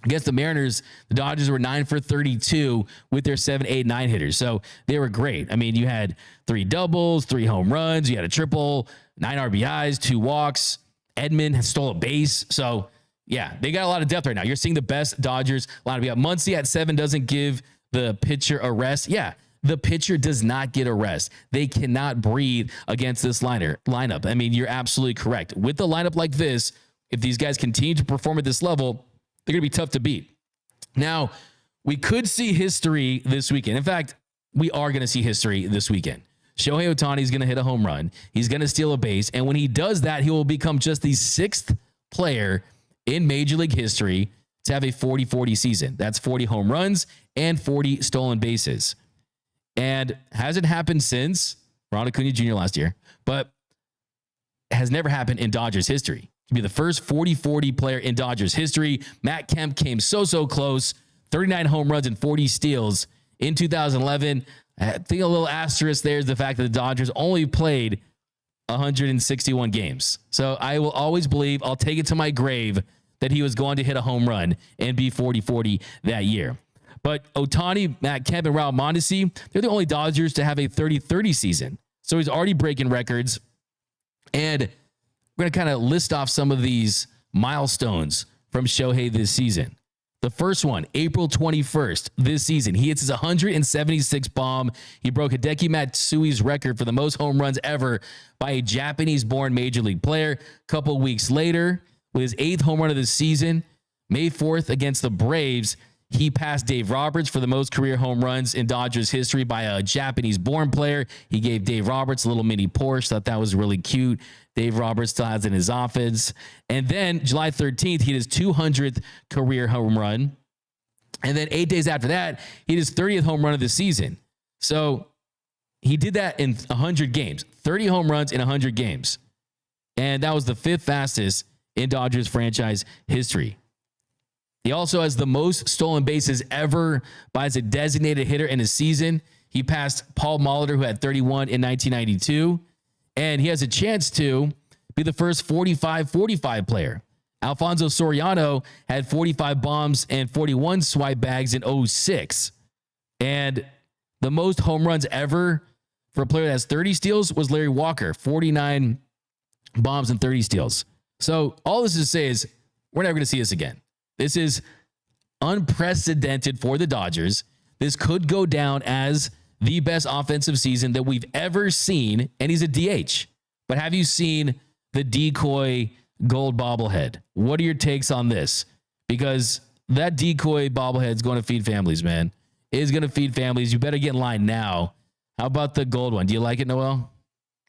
Speaker 1: Against the Mariners, the Dodgers were 9 for 32 with their 7, 8, 9 hitters. So they were great. I mean, you had 3 doubles, 3 home runs, you had a triple, 9 RBIs, 2 walks. Edman has stole a base. So, yeah, they got a lot of depth right now. You're seeing the best Dodgers lineup. You got Muncy at 7 doesn't give the pitcher a rest. Yeah, the pitcher does not get a rest. They cannot breathe against this lineup. I mean, you're absolutely correct. With the lineup like this, if these guys continue to perform at this level, they're going to be tough to beat. Now, we could see history this weekend. In fact, we are going to see history this weekend. Shohei Ohtani is going to hit a home run. He's going to steal a base. And when he does that, he will become just the 6th player in Major League history to have a 40-40 season. That's 40 home runs and 40 stolen bases. And hasn't happened since Ronald Acuna Jr. last year, but has never happened in Dodgers history. To be the first 40-40 player in Dodgers history. Matt Kemp came so close. 39 home runs and 40 steals in 2011. I think a little asterisk there is the fact that the Dodgers only played 161 games. So I will always believe, I'll take it to my grave, that he was going to hit a home run and be 40-40 that year. But Ohtani, Matt Kemp, and Raul Mondesi, they're the only Dodgers to have a 30-30 season. So he's already breaking records. And we're going to kind of list off some of these milestones from Shohei this season. The first one, April 21st this season, he hits his 176th bomb. He broke Hideki Matsui's record for the most home runs ever by a Japanese-born major league player. A couple weeks later, with his 8th home run of the season, May 4th against the Braves, he passed Dave Roberts for the most career home runs in Dodgers history by a Japanese-born player. He gave Dave Roberts a little mini Porsche. Thought that was really cute. Dave Roberts still has it in his office. And then July 13th, he hit his 200th career home run. And then 8 days after that, he hit his 30th home run of the season. So he did that in 100 games, 30 home runs in 100 games. And that was the 5th fastest in Dodgers franchise history. He also has the most stolen bases ever by as a designated hitter in a season. He passed Paul Molitor, who had 31 in 1992. And he has a chance to be the first 45-45 player. Alfonso Soriano had 45 bombs and 41 swipe bags in 06. And the most home runs ever for a player that has 30 steals was Larry Walker, 49 bombs and 30 steals. So all this is to say is we're never going to see this again. This is unprecedented for the Dodgers. This could go down as the best offensive season that we've ever seen, and he's a DH. But have you seen the decoy gold bobblehead? What are your takes on this? Because that decoy bobblehead is going to feed families, man. It is going to feed families. You better get in line now. How about the gold one? Do you like it, Noel?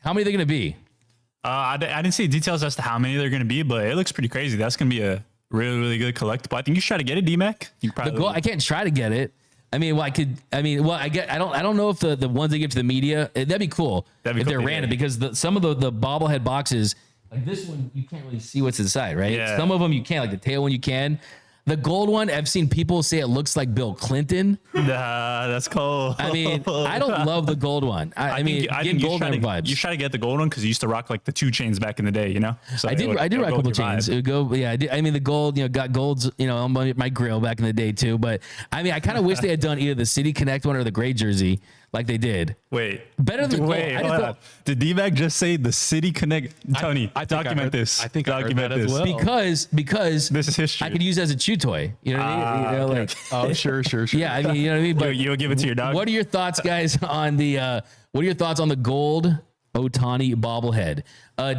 Speaker 1: How many are they going to be?
Speaker 7: I didn't see details as to how many they're going to be, but it looks pretty crazy. That's going to be a really, really good collectible. I think you should try to get it, D-Mac. You probably
Speaker 1: I can't try to get it. I don't know if the ones they give to the media, that'd be cool if they're random, because some of the bobblehead boxes, like this one, you can't really see what's inside, right?
Speaker 7: Yeah.
Speaker 1: Some of them you can, like the tail one you can. The gold one, I've seen people say it looks like Bill Clinton.
Speaker 7: Nah, that's cool.
Speaker 1: I mean, I don't love the gold one. I mean, golden vibes.
Speaker 7: You try to get the gold one because you used to rock like the 2 chains back in the day, you know? So
Speaker 1: I did rock a couple chains. It would go, yeah. I mean, the gold, got golds, on my grill back in the day too. But I mean, I kind of wish they had done either the City Connect one or the gray jersey like they did.
Speaker 7: Wait,
Speaker 1: better than gold.
Speaker 7: Did D-Mac just say the City Connect? Tony, document this.
Speaker 8: I think
Speaker 7: document
Speaker 8: I heard that
Speaker 7: this
Speaker 8: as well.
Speaker 1: Because
Speaker 7: this is history.
Speaker 1: I could use it as a chew toy. You know what I mean?
Speaker 7: Okay.
Speaker 8: Oh, sure.
Speaker 1: Yeah, I mean, you know what I mean. But
Speaker 7: you'll give it to your dog.
Speaker 1: What are your thoughts, guys, on the? What are your thoughts on the gold Ohtani bobblehead?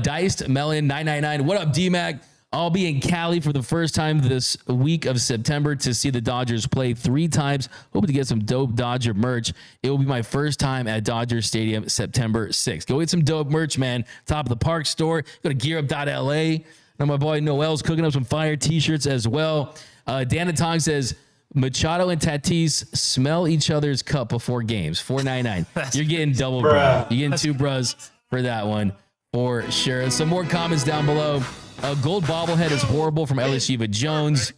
Speaker 1: Diced Melon 999. What up, D-Mac? I'll be in Cali for the first time this week of September to see the Dodgers play 3 times. Hoping to get some dope Dodger merch. It will be my first time at Dodger Stadium September 6th. Go get some dope merch, man. Top of the Park store. Go to gearup.la. Now my boy Noel's cooking up some fire t-shirts as well. Dan Tong says, Machado and Tatis smell each other's cup before games. $4.99. You're getting double bro. You're getting 2 bros for that one for sure. Some more comments down below. Gold bobblehead is horrible from LSU Jones.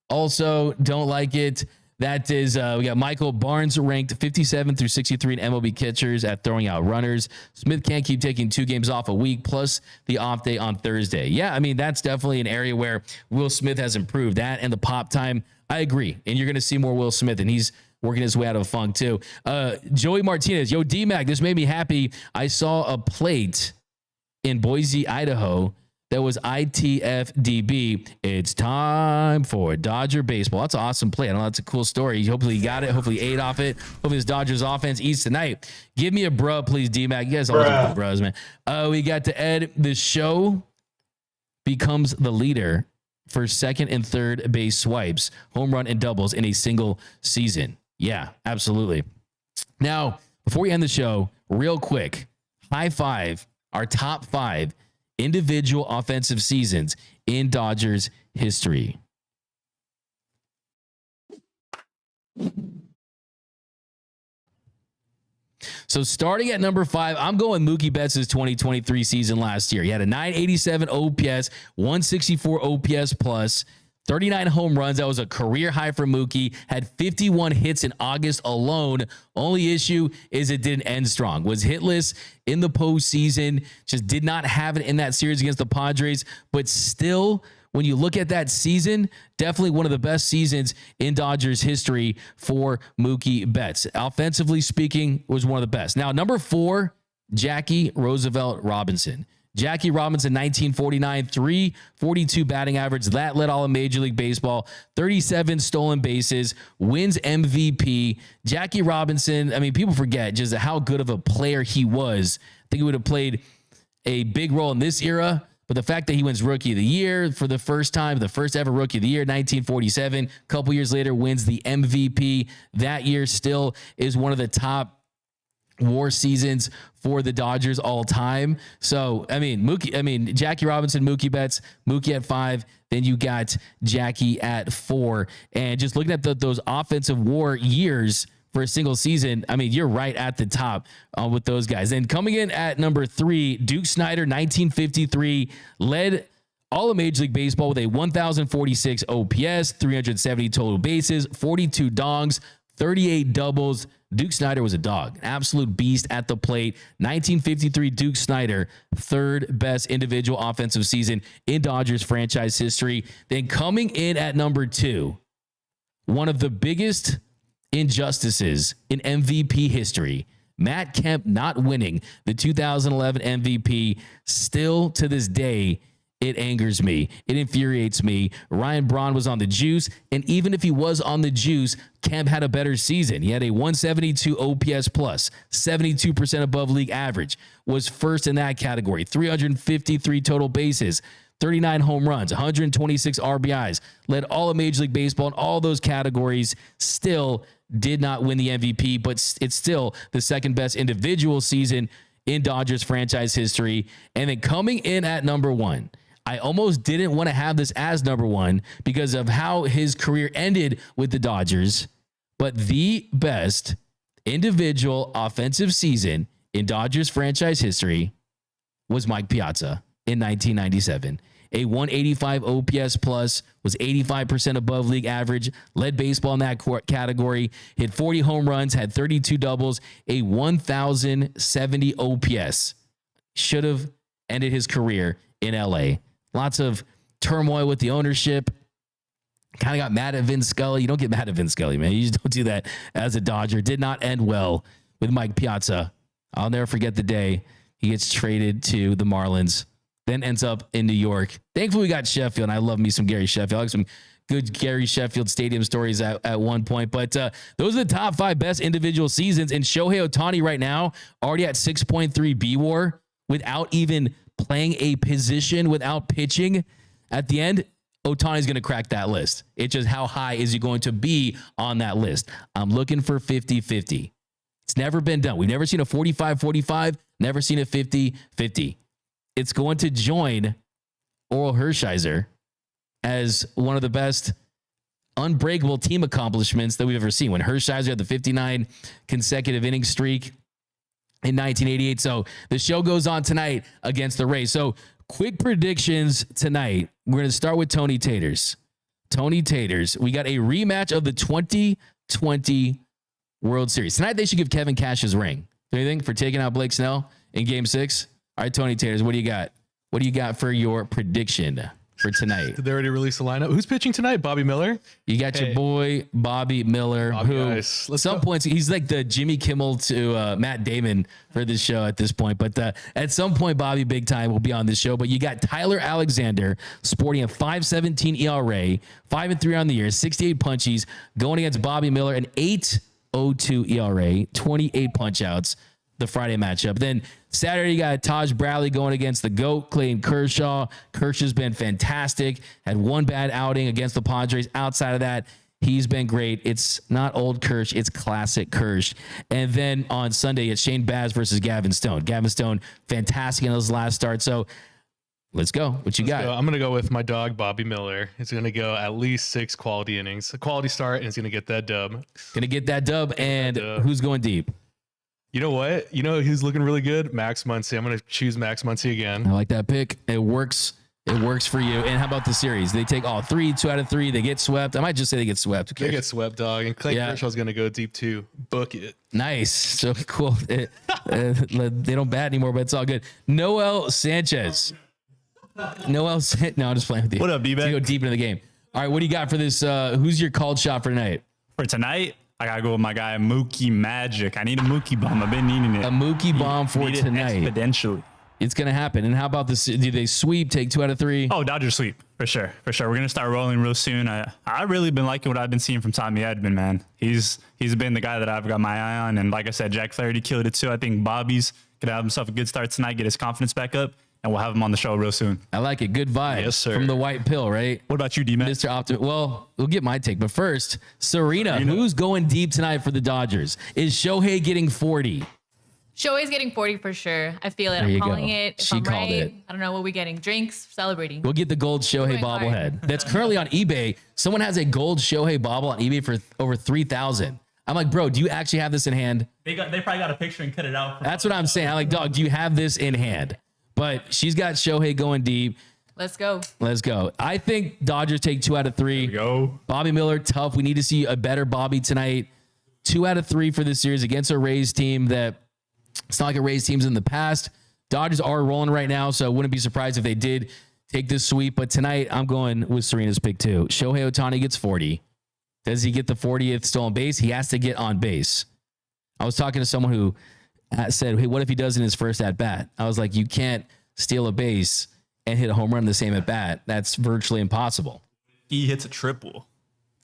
Speaker 1: Also, don't like it. That is, we got Michael Barnes ranked 57 through 63 in MLB catchers at throwing out runners. Smith can't keep taking 2 games off a week plus the off day on Thursday. Yeah, I mean, that's definitely an area where Will Smith has improved. That and the pop time, I agree. And you're going to see more Will Smith, and he's working his way out of a funk too. Joey Martinez, yo, D-Mac, this made me happy. I saw a plate in Boise, Idaho, that was ITFDB. It's time for Dodger baseball. That's an awesome play. I know that's a cool story. Hopefully you got it. Hopefully you ate off it. Hopefully this Dodgers offense eats tonight. Give me a bro, please, D-Mac. You guys always have bros, man. We got to Ed. The show becomes the leader for second and third base swipes, home run and doubles in a single season. Yeah, absolutely. Now, before we end the show, real quick, high five our top 5 individual offensive seasons in Dodgers history. So starting at number 5, I'm going Mookie Betts' 2023 season last year. He had a 987 OPS, 164 OPS plus, 39 home runs. That was a career high for Mookie. Had 51 hits in August alone. Only issue is it didn't end strong. Was hitless in the postseason. Just did not have it in that series against the Padres. But still, when you look at that season, definitely one of the best seasons in Dodgers history for Mookie Betts. Offensively speaking, was one of the best. Now, number 4, Jackie Roosevelt Robinson. Jackie Robinson, 1949, 342 batting average. That led all of Major League Baseball. 37 stolen bases, wins MVP. Jackie Robinson, I mean, people forget just how good of a player he was. I think he would have played a big role in this era. But the fact that he wins Rookie of the Year for the first time, the first ever Rookie of the Year, 1947, a couple years later wins the MVP. That year still is one of the top WAR seasons for the Dodgers all time. So, Jackie Robinson, Mookie Betts, Mookie at 5. Then you got Jackie at 4. And just looking at those offensive WAR years for a single season, I mean, you're right at the top with those guys. And coming in at number 3, Duke Snider, 1953, led all of Major League Baseball with a 1,046 OPS, 370 total bases, 42 dongs, 38 doubles. Duke Snider was a dog, an absolute beast at the plate. 1953 Duke Snider, 3rd best individual offensive season in Dodgers franchise history. Then coming in at number 2, one of the biggest injustices in MVP history, Matt Kemp not winning the 2011 MVP. Still to this day, it angers me. It infuriates me. Ryan Braun was on the juice, and even if he was on the juice, Kemp had a better season. He had a 172 OPS plus, 72% above league average, was first in that category, 353 total bases, 39 home runs, 126 RBIs, led all of Major League Baseball in all those categories, still did not win the MVP, but it's still the 2nd best individual season in Dodgers franchise history. And then coming in at number 1, I almost didn't want to have this as number 1 because of how his career ended with the Dodgers, but the best individual offensive season in Dodgers franchise history was Mike Piazza in 1997. A 185 OPS plus, was 85% above league average, led baseball in that category, hit 40 home runs, had 32 doubles, a 1,070 OPS. Should have ended his career in LA. Lots of turmoil with the ownership. Kind of got mad at Vince Scully. You don't get mad at Vince Scully, man. You just don't do that as a Dodger. Did not end well with Mike Piazza. I'll never forget the day he gets traded to the Marlins, then ends up in New York. Thankfully, we got Sheffield, and I love me some Gary Sheffield. I like some good Gary Sheffield stadium stories at one point. But those are the top 5 best individual seasons. And Shohei Ohtani right now, already at 6.3 B-WAR, without even playing a position, without pitching. At the end, Ohtani's going to crack that list. It's just how high is he going to be on that list? I'm looking for 50-50. It's never been done. We've never seen a 45-45, never seen a 50-50. It's going to join Oral Hershiser as one of the best unbreakable team accomplishments that we've ever seen. When Hershiser had the 59 consecutive inning streak in 1988. So the show goes on tonight against the Rays. So quick predictions tonight. We're going to start with Tony Taters. Tony Taters. We got a rematch of the 2020 World Series. Tonight they should give Kevin Cash his ring. Do you think for taking out Blake Snell in Game 6? All right, Tony Taters, what do you got? What do you got for your prediction for tonight?
Speaker 8: Did they already release the lineup? Who's pitching tonight? Bobby Miller?
Speaker 1: You got your boy, Bobby Miller, who at some points, he's like the Jimmy Kimmel to Matt Damon for this show at this point. But at some point, Bobby Big Time will be on this show. But you got Tyler Alexander sporting a 5.17 ERA, 5-3 on the year, 68 punchies, going against Bobby Miller, an 8.02 ERA, 28 punch outs. The Friday matchup. Then Saturday, you got Taj Bradley going against the GOAT, Clayton Kershaw. Kershaw's been fantastic. Had one bad outing against the Padres. Outside of that, he's been great. It's not old Kersh, it's classic Kersh. And then on Sunday, it's Shane Baz versus Gavin Stone. Gavin Stone, fantastic in his last start. So let's go. What you got?
Speaker 8: I'm going to go with my dog, Bobby Miller. He's going to go at least 6 quality innings. A quality start, and he's going to get that dub.
Speaker 1: Going to get that dub. And who's going deep?
Speaker 8: You know what? You know who's looking really good? Max Muncy. I'm going to choose Max Muncy again.
Speaker 1: I like that pick. It works It works for you. And how about the series? They take all 3, 2 out of 3. They get swept. I might just say they get swept.
Speaker 8: They get swept, dog. And Clay Kershaw's going to go deep too. Book it.
Speaker 1: Nice. So cool. They don't bat anymore, but it's all good. Noel Sanchez. No, I'm just playing with you.
Speaker 7: What up, D-Back?
Speaker 1: Go deep into the game. All right, what do you got for this? Who's your called shot for tonight?
Speaker 7: For tonight, I gotta go with my guy Mookie Magic. I need a Mookie bomb. I've been needing it.
Speaker 1: A Mookie bomb for
Speaker 7: Need it
Speaker 1: tonight.
Speaker 7: exponentially.
Speaker 1: It's gonna happen. And how about this? Do they sweep? Take 2 out of 3?
Speaker 7: Oh, Dodgers sweep for sure. For sure. We're gonna start rolling real soon. I really been liking what I've been seeing from Tommy Edman, man. He's been the guy that I've got my eye on. And like I said, Jack Flaherty killed it too. I think Bobby's gonna have himself a good start tonight, get his confidence back up, and we'll have him on the show real soon.
Speaker 1: I like it. Good vibe.
Speaker 8: Yes, sir.
Speaker 1: From the white pill, right?
Speaker 7: What about you, D-Man?
Speaker 1: Mr. Optim. Well, we'll get my take. But first, Serena, who's going deep tonight for the Dodgers? Is Shohei getting 40?
Speaker 9: Shohei's getting 40 for sure. I feel it.
Speaker 1: There you
Speaker 9: I'm calling
Speaker 1: go.
Speaker 9: it. If
Speaker 1: She
Speaker 9: I'm
Speaker 1: called
Speaker 9: right,
Speaker 1: it.
Speaker 9: I don't know what we're getting. Drinks, celebrating.
Speaker 1: We'll get the gold Shohei
Speaker 9: Going hard.
Speaker 1: bobblehead. That's currently on eBay. Someone has a gold Shohei bobble on eBay for over $3,000. I'm like, bro, do you actually have this in hand?
Speaker 7: They probably got a picture and cut it out.
Speaker 1: That's what I'm saying. I'm like, dog, do you have this in hand? But she's got Shohei going deep.
Speaker 9: Let's go.
Speaker 1: Let's go. I think Dodgers take 2 out of 3.
Speaker 7: Go.
Speaker 1: Bobby Miller, tough. We need to see a better Bobby tonight. 2 out of 3 for this series against a Rays team that it's not like a Rays teams in the past. Dodgers are rolling right now, so I wouldn't be surprised if they did take this sweep. But tonight, I'm going with Serena's pick too. Shohei Ohtani gets 40. Does he get the 40th stolen base? He has to get on base. I was talking to someone who said, hey, what if he does in his first at bat? I was like, you can't steal a base and hit a home run in the same at bat. That's virtually impossible.
Speaker 7: He hits a triple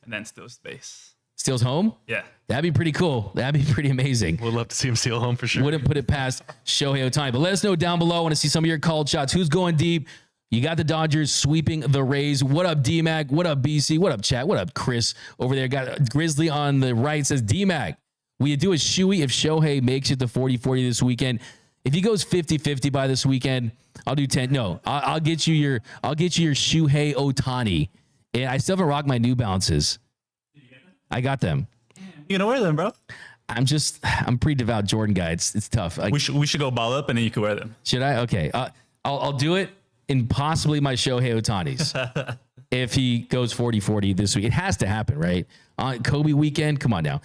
Speaker 7: and then steals the base.
Speaker 1: Steals home?
Speaker 7: Yeah.
Speaker 1: That'd be pretty cool. That'd be pretty amazing.
Speaker 8: We'd love to see him steal home for sure.
Speaker 1: Wouldn't put it past Shohei Ohtani. But let us know down below. I want to see some of your called shots. Who's going deep? You got the Dodgers sweeping the Rays. What up, D-Mac? What up, BC? What up, chat? What up, Chris? Over there, got Grizzly on the right. Says, D-Mac, will you do a shoey if Shohei makes it to 40-40 this weekend? If he goes 50-50 by this weekend, I'll do 10. No, I'll get you your Shohei Ohtani. And I still haven't rocked my New Balances. I got them.
Speaker 7: You gonna wear them, bro?
Speaker 1: I'm pretty devout Jordan guy. It's tough. Like,
Speaker 7: We should go ball up and then you can wear them.
Speaker 1: should I? Okay. I'll do it in possibly my Shohei Ohtani's. If he goes 40-40 this week. It has to happen, right? On Kobe weekend. Come on now.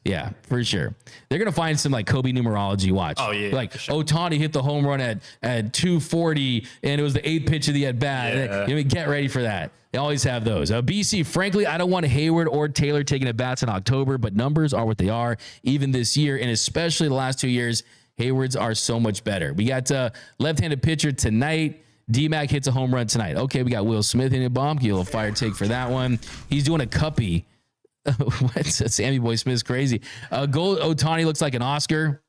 Speaker 1: Yeah, for sure. They're going to find some like Kobe numerology. Watch.
Speaker 7: Oh, yeah.
Speaker 1: Like
Speaker 7: for sure.
Speaker 1: Ohtani hit the home run at 240 and it was the 8th pitch of the at bat.
Speaker 7: Yeah.
Speaker 1: You know, get ready for that. They always have those. BC, frankly, I don't want Heyward or Taylor taking at bats in October, but numbers are what they are even this year. And especially the last 2 years, Heyward's are so much better. We got left-handed pitcher tonight. D-Mac hits a home run tonight. Okay, we got Will Smith hitting a bomb. Give a little fire take for that one. He's doing a cuppy. What? Sammy Boy Smith's crazy. Gold Ohtani looks like an Oscar.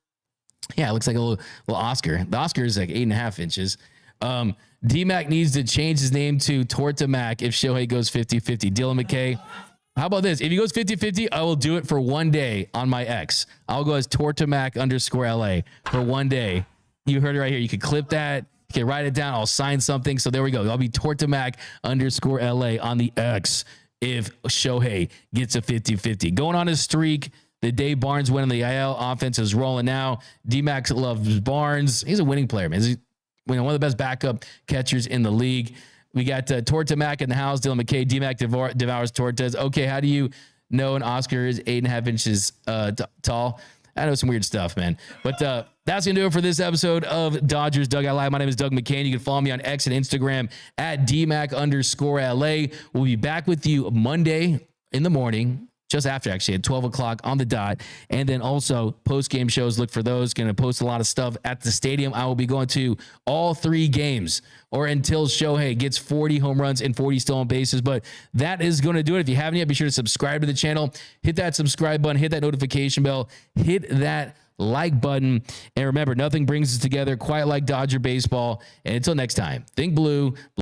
Speaker 1: Yeah, it looks like a little Oscar. The Oscar is like 8.5 inches. D-Mac needs to change his name to Torta Mac if Shohei goes 50-50. Dylan McKay. How about this? If he goes 50-50, I will do it for one day on my X. I'll go as TortaMac_LA for one day. You heard it right here. You can clip that. You can write it down. I'll sign something. So there we go. I'll be TortaMac_LA on the X if Shohei gets a 50-50. Going on his streak. The day Barnes went in the IL offense is rolling now. D-Mac loves Barnes. He's a winning player, man. He's one of the best backup catchers in the league. We got Torta Mac in the house. Dylan McKay. D-Mac devours Tortas. Okay, how do you know an Oscar is 8.5 inches tall? I know some weird stuff, man. But that's going to do it for this episode of Dodgers Dugout Live. My name is Doug McKain. You can follow me on X and Instagram at DMac_LA. We'll be back with you Monday in the morning, just after actually at 12 o'clock on the dot. And then also post-game shows. Look for those. Going to post a lot of stuff at the stadium. I will be going to all 3 games or until Shohei gets 40 home runs and 40 stolen bases. But that is going to do it. If you haven't yet, be sure to subscribe to the channel. Hit that subscribe button. Hit that notification bell. Hit that like button. And remember, nothing brings us together quite like Dodger baseball. And until next time, think blue.